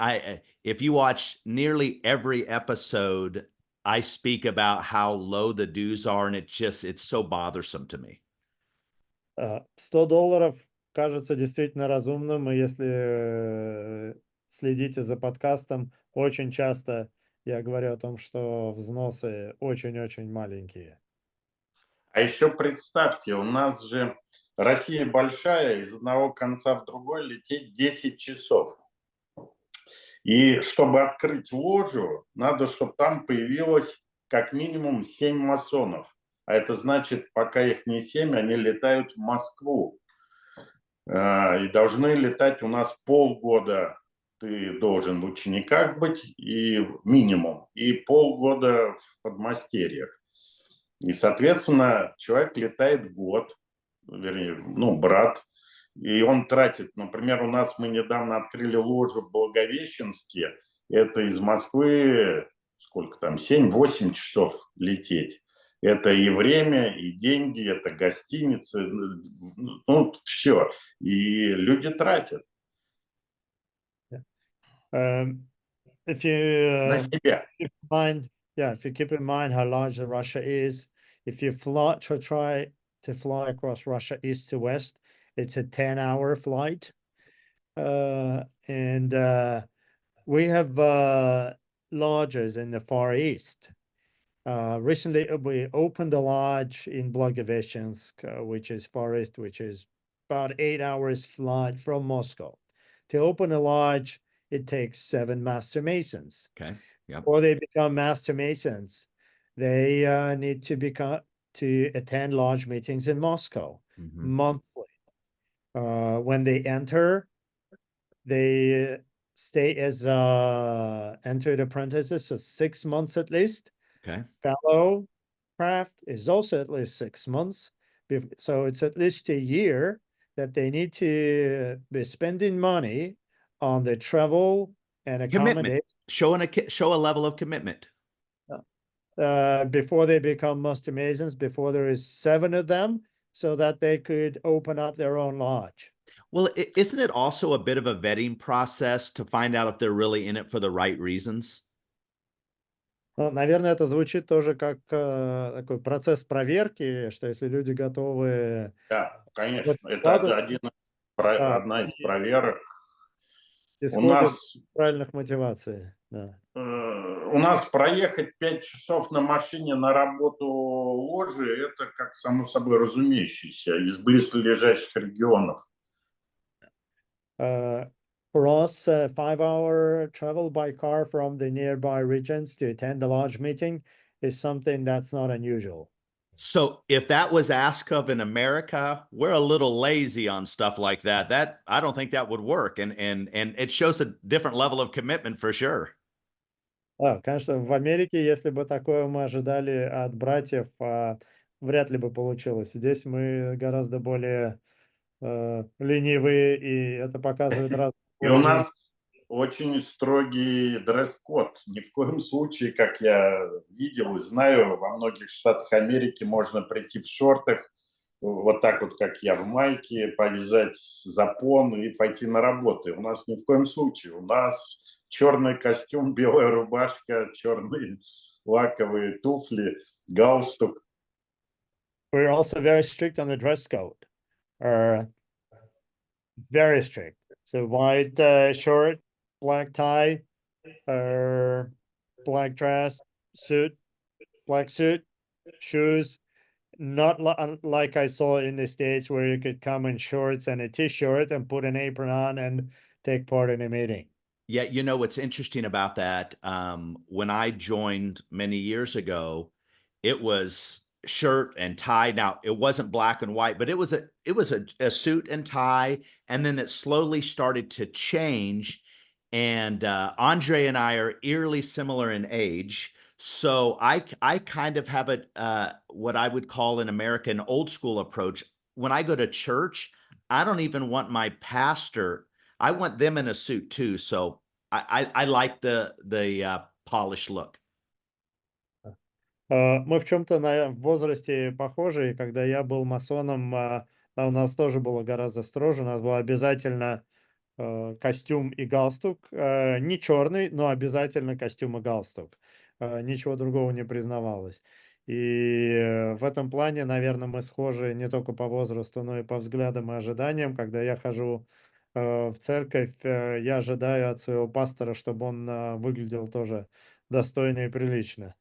if you watch nearly every episode, I speak about how low the dues are, and it's so bothersome to me. $100 кажется действительно разумным, и если следите за подкастом, очень часто я говорю о том, что взносы очень-очень маленькие. А еще представьте, у нас же Россия большая, из одного конца в другой лететь 10 часов. И чтобы открыть ложу, надо, чтобы там появилось как минимум 7 масонов. А это значит, пока их не 7, они летают в Москву. И должны летать у нас полгода. Ты должен в учениках быть, и минимум, и полгода в подмастерьях. И, соответственно, человек летает год, вернее, брат, и он тратит, например, у нас мы недавно открыли ложу в Благовещенске, это из Москвы, сколько там, 7-8 часов лететь. Это и время, и деньги, это гостиницы, все. И люди тратят. If you На себя. if you keep in mind how large Russia is, if you try to fly across Russia east to west, it's a 10-hour flight. And we have lodges in the Far East. Recently, we opened a lodge in Blagoveshchensk, which is Far East, which is about 8 hours flight from Moscow. To open a lodge, it takes 7 Master Masons. Okay. Yep. Before they become Master Masons, they need to attend lodge meetings in Moscow monthly. When they enter, they stay as entered apprentices, so 6 months at least. Okay. Fellow craft is also at least 6 months. So it's at least a year that they need to be spending money on the travel and accommodation. Show a level of commitment. Before they become Master Masons, before there is 7 of them, so that they could open up their own lodge. Well, isn't it also a bit of a vetting process to find out if they're really in it for the right reasons? Ну, наверное, это звучит тоже как такой процесс проверки, что если люди готовы... Да, конечно. Это одна из проверок. У нас правильных мотиваций. Да. У нас проехать 5 часов на машине на работу ложи, это как само собой разумеющееся из близлежащих регионов. For us, 5-hour travel by car from the nearby regions to attend the lodge meeting is something that's not unusual. So if that was asked of in America, we're a little lazy on stuff like that. That I don't think that would work. And it shows a different level of commitment for sure. Да, конечно, в Америке, если бы такое мы ожидали от братьев, вряд ли бы получилось. Здесь мы гораздо более ленивые, и это показывает разный И у уровень. нас очень строгий дресс-код. Ни в коем случае, как я видел и знаю, во многих штатах Америки можно прийти в шортах, вот так вот, как я, в майке, повязать запон и пойти на работу. У нас ни в коем случае. У нас черный костюм, белая рубашка, черные лаковые туфли, галстук. We're also very strict on the dress code. Very strict. So white shirt, black tie, black dress, suit, black suit, shoes. Not like I saw in the States where you could come in shorts and a t-shirt and put an apron on and take part in a meeting. Yeah, you know what's interesting about that? When I joined many years ago, it was shirt and tie. Now it wasn't black and white, but it was a suit and tie, and then it slowly started to change. And Andrei and I are eerily similar in age, so I kind of have a what I would call in America an old school approach. When I go to church, I don't even want my pastor. I want them in a suit too. So I like the polished look. Мы в чем-то в возрасте похожи. И когда я был масоном, у нас тоже было гораздо строже. У нас был обязательно костюм и галстук. Не черный, но обязательно костюм и галстук. Ничего другого не признавалось. И в этом плане, наверное, мы схожи не только по возрасту, но и по взглядам и ожиданиям. Когда я хожу в церковь, я ожидаю от своего пастора, чтобы он выглядел тоже достойно и прилично.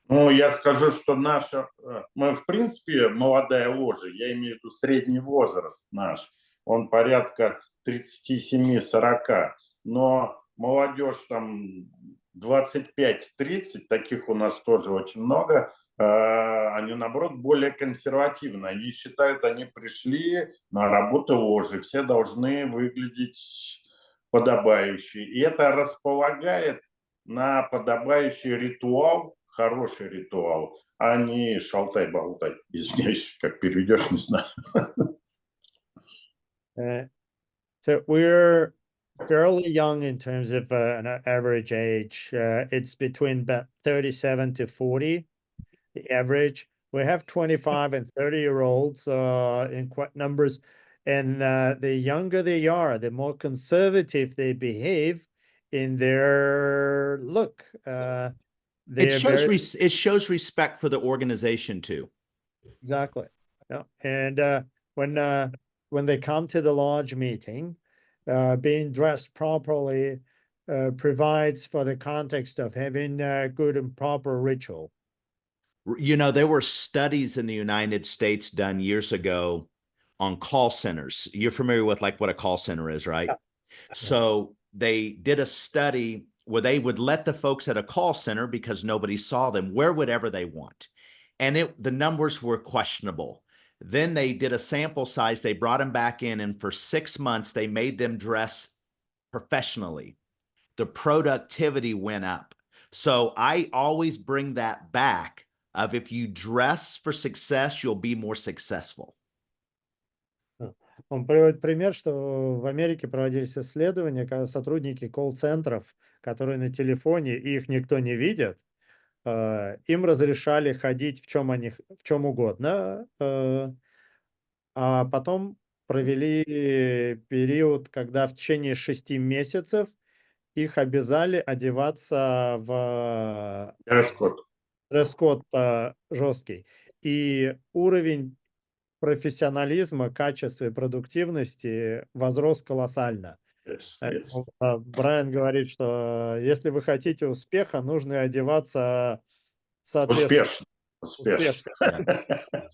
Ну, я скажу, что мы, в принципе, молодая ложа, я имею в виду средний возраст наш, он порядка 37-40, но молодежь там 25-30, таких у нас тоже очень много, они, наоборот, более консервативны. Они считают, они пришли на работу ложи, все должны выглядеть подобающе. И это располагает на подобающий ритуал, хороший ритуал, а не шалтай-болтай. Извиняюсь, как переведешь, не знаю. So we're fairly young in terms of an average age. It's between about 37 to 40, the average. We have 25 and 30-year-olds in quite numbers. And the younger they are, the more conservative they behave in their look. It shows respect for the organization too. Exactly. Yeah. And when they come to the lodge meeting, being dressed properly provides for the context of having a good and proper ritual. You know, there were studies in the United States done years ago on call centers. You're familiar with like what a call center is, right? Yeah. So they did a study where they would let the folks at a call center, because nobody saw them, wear whatever they want. And the numbers were questionable. Then they did a sample size. They brought them back in, and for 6 months, they made them dress professionally. The productivity went up. So I always bring that back of if you dress for success, you'll be more successful. Он приводит пример, что в Америке проводились исследования, когда сотрудники колл-центров, которые на телефоне, и их никто не видит, им разрешали ходить в чем угодно, а потом провели период, когда в течение 6 месяцев их обязали одеваться в дресс-код жесткий. И уровень профессионализма, качества и продуктивности возрос колоссально. Брайан говорит, что если вы хотите успеха, нужно одеваться соответственно. Успешно.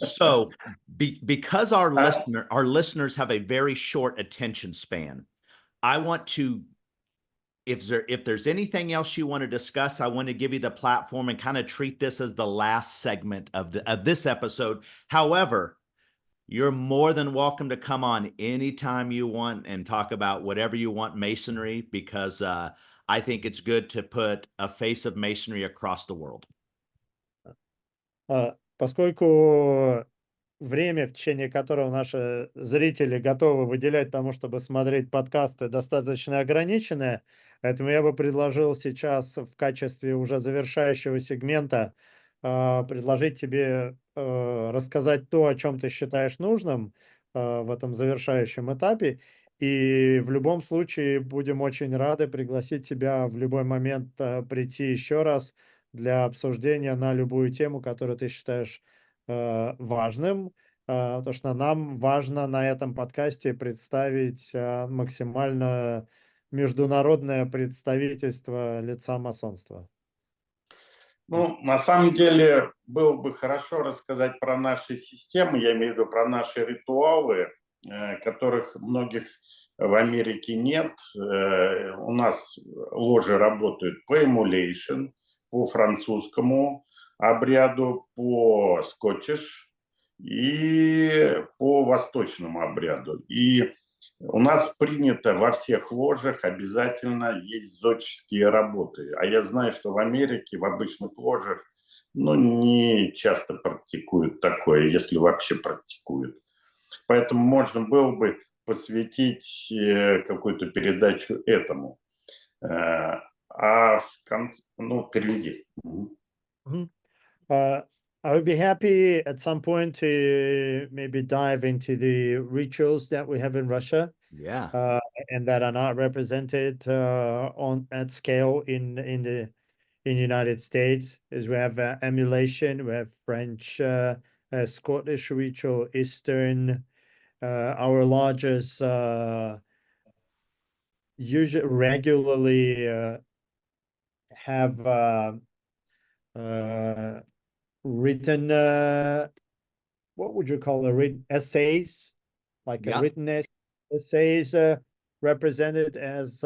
So, because our listeners have a very short attention span, I want to if there's anything else you want to discuss, I want to give you the platform and kind of treat this as the last segment of this episode. However, you're more than welcome to come on anytime you want and talk about whatever you want Masonry, because I think it's good to put a face of Masonry across the world. Поскольку время, в течение которого наши зрители готовы выделять тому, чтобы смотреть подкасты, достаточно ограниченное, поэтому я бы предложил сейчас в качестве уже завершающего сегмента предложить тебе рассказать то, о чем ты считаешь нужным в этом завершающем этапе. И в любом случае будем очень рады пригласить тебя в любой момент прийти еще раз для обсуждения на любую тему, которую ты считаешь важным, потому что нам важно на этом подкасте представить максимально международное представительство лица масонства. Ну, на самом деле, было бы хорошо рассказать про наши системы, я имею в виду про наши ритуалы, которых многих в Америке нет. У нас ложи работают по emulation, по французскому обряду, по скоттиш и по восточному обряду. И у нас принято во всех ложах обязательно есть зодческие работы. А я знаю, что в Америке, в обычных ложах, ну, не часто практикуют такое, если вообще практикуют. Поэтому можно было бы посвятить какую-то передачу этому. А в конце, ну, переведи. I would be happy at some point to maybe dive into the rituals that we have in Russia. Yeah. And that are not represented at scale in the United States. Is we have emulation, we have French, Scottish ritual, Eastern. Our lodges usually regularly have written, what would you call it? Written essays, like Yeah. a written essays represented as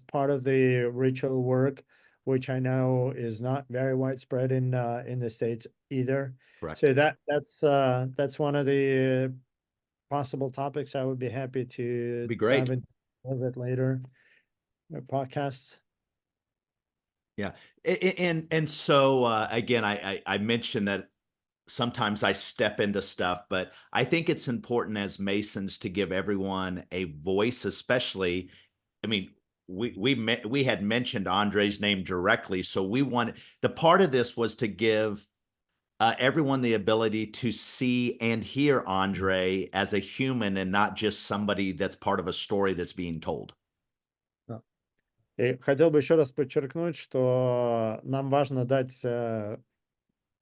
part of the ritual work, which I know is not very widespread in the States either. Correct. So that's one of the possible topics I would be happy to Be great. dive into visit later podcasts. Yeah. And so again, I mentioned that sometimes I step into stuff, but I think it's important as Masons to give everyone a voice, especially, I mean, we had mentioned Andrei's name directly. So the part of this was to give everyone the ability to see and hear Andrei as a human and not just somebody that's part of a story that's being told. И хотел бы еще раз подчеркнуть, что нам важно дать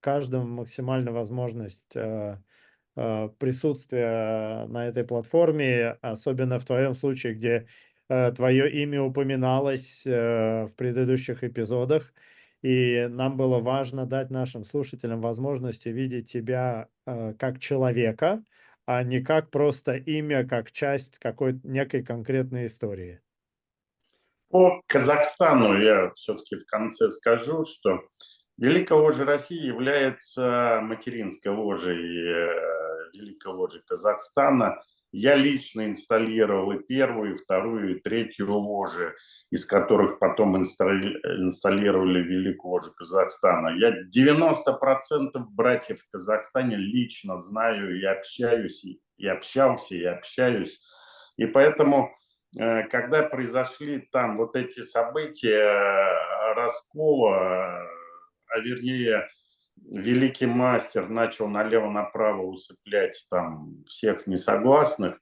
каждому максимальную возможность присутствия на этой платформе, особенно в твоем случае, где твое имя упоминалось в предыдущих эпизодах. И нам было важно дать нашим слушателям возможность увидеть тебя как человека, а не как просто имя, как часть какой-то некой конкретной истории. По Казахстану я все-таки в конце скажу, что Великая ложа России является материнской ложей Великой ложи Казахстана. Я лично инсталлировал и первую, и вторую, и третью ложи, из которых потом инсталлировали Великую ложу Казахстана. Я 90% братьев в Казахстане лично знаю и общаюсь, и общался, и общаюсь. И поэтому, когда произошли там вот эти события раскола, а вернее, великий мастер начал налево-направо усыплять там всех несогласных,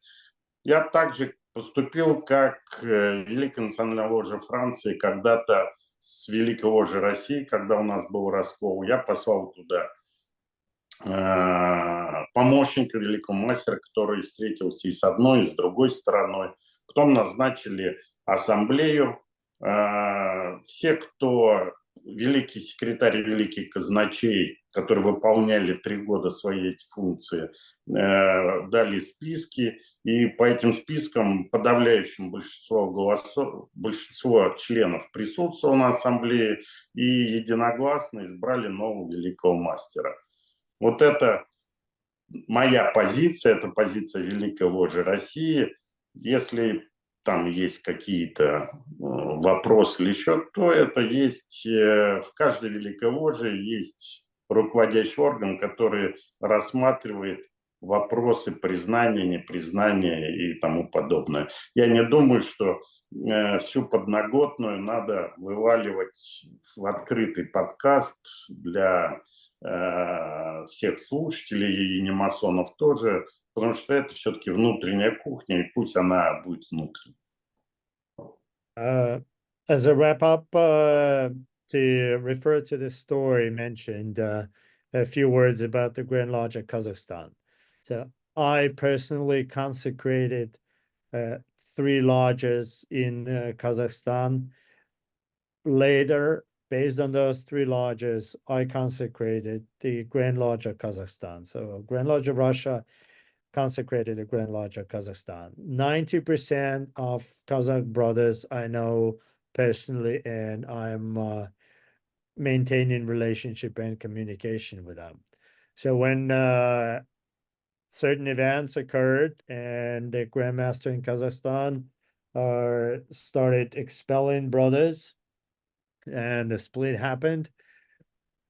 я также поступил, как Великая национальная ложа Франции когда-то с Великой ложей России, когда у нас был раскол. Я послал туда помощника великого мастера, который встретился и с одной, и с другой стороной. Потом назначили ассамблею. Все, кто великий секретарь, великий казначей, которые выполняли 3 года свои эти функции, дали списки, и по этим спискам подавляющим большинство членов присутствовало на ассамблее и единогласно избрали нового великого мастера. Вот это моя позиция, это позиция Великой Ложи России. Если там есть какие-то вопросы или еще, то это есть в каждой Великой Ложе есть руководящий орган, который рассматривает вопросы признания, непризнания и тому подобное. Я не думаю, что всю подноготную надо вываливать в открытый подкаст для всех слушателей и не масонов тоже, потому что это все-таки внутренняя кухня, и пусть она будет внутренней. As a wrap-up, to refer to the story mentioned, a few words about the Grand Lodge of Kazakhstan. So I personally consecrated 3 lodges in Kazakhstan. Later, based on those 3 lodges, I consecrated the Grand Lodge of Kazakhstan. So Grand Lodge of Russia consecrated the Grand Lodge of Kazakhstan. 90% of Kazakh brothers I know personally, and I'm maintaining relationship and communication with them. So when certain events occurred and the Grandmaster in Kazakhstan started expelling brothers and the split happened,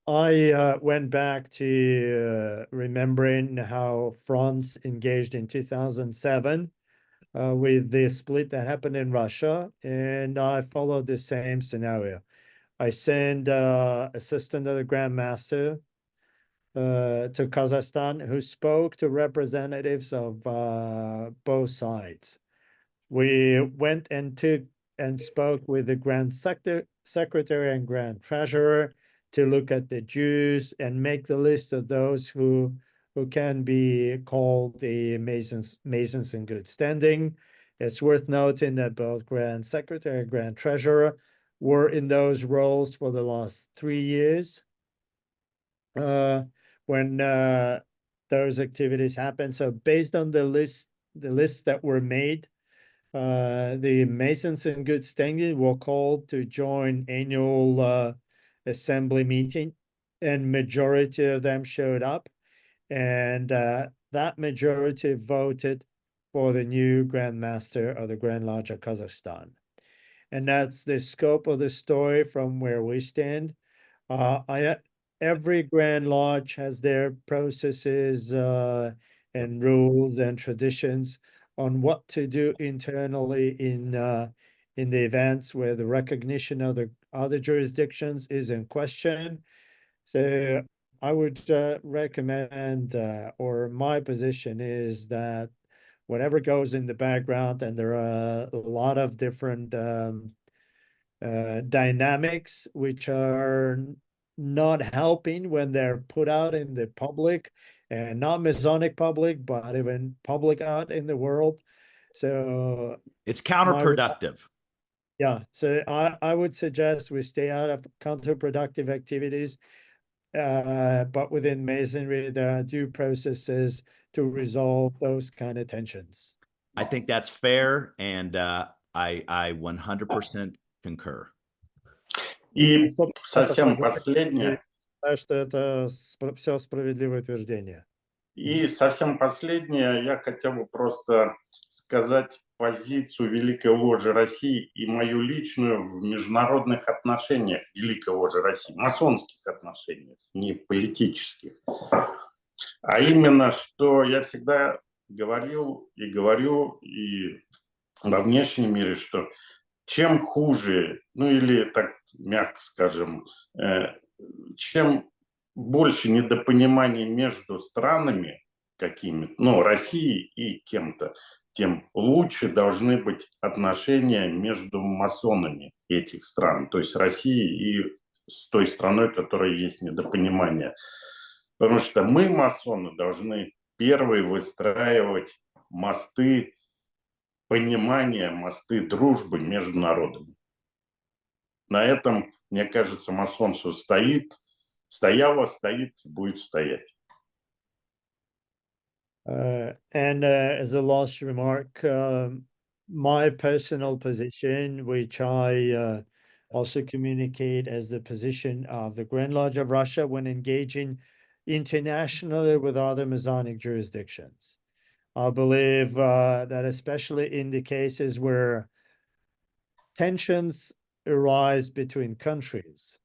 I went back to remembering how France engaged in 2007 with the split that happened in Russia, and I followed the same scenario. I sent assistant of the Grand Master to Kazakhstan, who spoke to representatives of both sides. We went and spoke with the Grand Secretary and Grand Treasurer to look at the Jews and make the list of those who can be called the Masons in good standing. It's worth noting that both Grand Secretary and Grand Treasurer were in those roles for the last 3 years when those activities happened. So based on the lists that were made, the Masons in good standing were called to join annual assembly meeting, and majority of them showed up, and that majority voted for the new Grand Master of the Grand Lodge of Kazakhstan. And that's the scope of the story from where we stand. Every Grand Lodge has their processes and rules and traditions on what to do internally in the events where the recognition of the other jurisdictions is in question. So I would recommend, or my position is that whatever goes in the background, and there are a lot of different dynamics which are not helping when they're put out in the public, and not Masonic public, but even public out in the world. So it's counterproductive. So I would suggest we stay out of counterproductive activities. But within Masonry, there are due processes to resolve those kind of tensions. I think that's fair, and I 100% concur. И совсем последнее. Что это все справедливое утверждение. И совсем последнее, я хотел бы просто сказать позицию Великой Ложи России и мою личную в международных отношениях Великой Ложи России, масонских отношениях, не политических. А именно, что я всегда говорил и говорю и во внешнем мире, что чем хуже, ну или так мягко скажем, чем больше недопониманий между странами какими-то, ну, Россией и кем-то, тем лучше должны быть отношения между масонами этих стран, то есть Россией и с той страной, которой есть недопонимание. Потому что мы, масоны, должны первые выстраивать мосты понимания, мосты дружбы между народами. На этом, мне кажется, масонство стоит, стояло, стоит, будет стоять. And as a last remark, my personal position, which I also communicate as the position of the Grand Lodge of Russia when engaging internationally with other Masonic jurisdictions. I believe that especially in the cases where tensions arise between countries,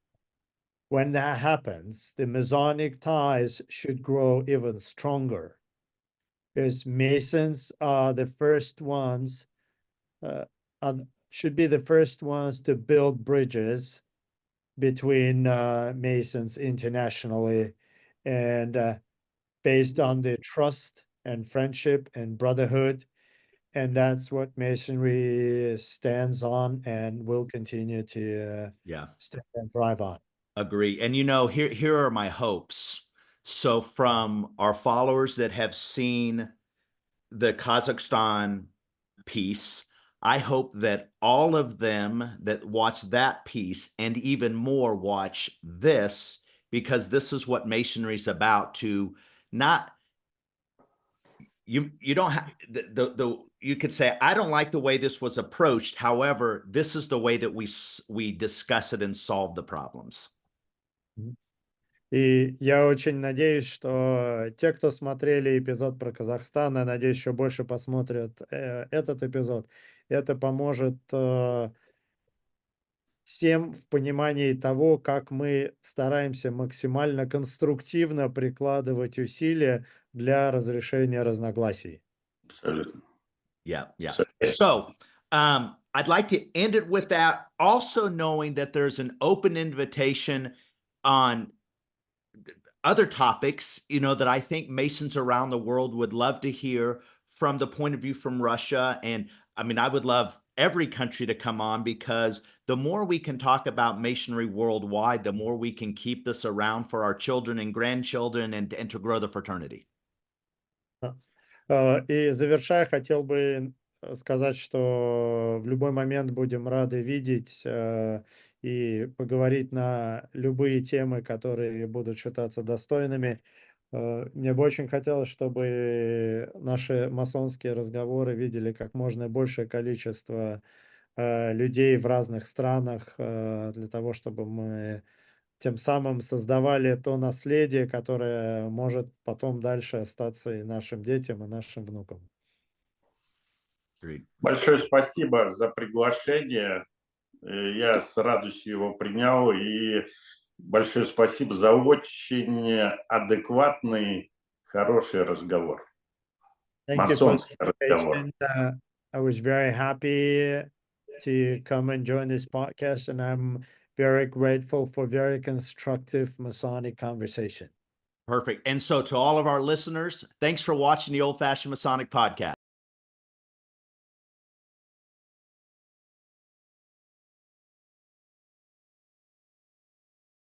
when that happens, the Masonic ties should grow even stronger. Because Masons are the first ones, should be the first ones to build bridges between Masons internationally, and based on the trust and friendship and brotherhood. And that's what Masonry stands on and will continue to stand and thrive on. Agree. And here are my hopes. So from our followers that have seen the Kazakhstan piece, I hope that all of them that watch that piece and even more watch this, because this is what Masonry is about. To not you don't have you could say, I don't like the way this was approached. However, this is the way that we discuss it and solve the problems. И я очень надеюсь, что те, кто смотрели эпизод про Казахстан, я надеюсь, еще больше посмотрят этот эпизод. Это поможет всем в понимании того, как мы стараемся максимально конструктивно прикладывать усилия для разрешения разногласий. Абсолютно. Yeah. So I'd like to end it with that, also knowing that there's an open invitation on other topics, that I think Masons around the world would love to hear from the point of view from Russia. And I mean, I would love every country to come on, because the more we can talk about Masonry worldwide, the more we can keep this around for our children and grandchildren and to grow the fraternity. И завершая, хотел бы сказать, что в любой момент будем рады видеть и поговорить на любые темы, которые будут считаться достойными. Мне бы очень хотелось, чтобы наши масонские разговоры видели как можно большее количество людей в разных странах, для того, чтобы мы тем самым создавали то наследие, которое может потом дальше остаться и нашим детям, и нашим внукам. Большое спасибо за приглашение. Я с радостью его принял. И большое спасибо за очень адекватный, хороший разговор. Масонский разговор. I was very happy to come and join this podcast, and I'm very grateful for very constructive Masonic conversation. Perfect. And so to all of our listeners, thanks for watching the Old Fashioned Masonic Podcast.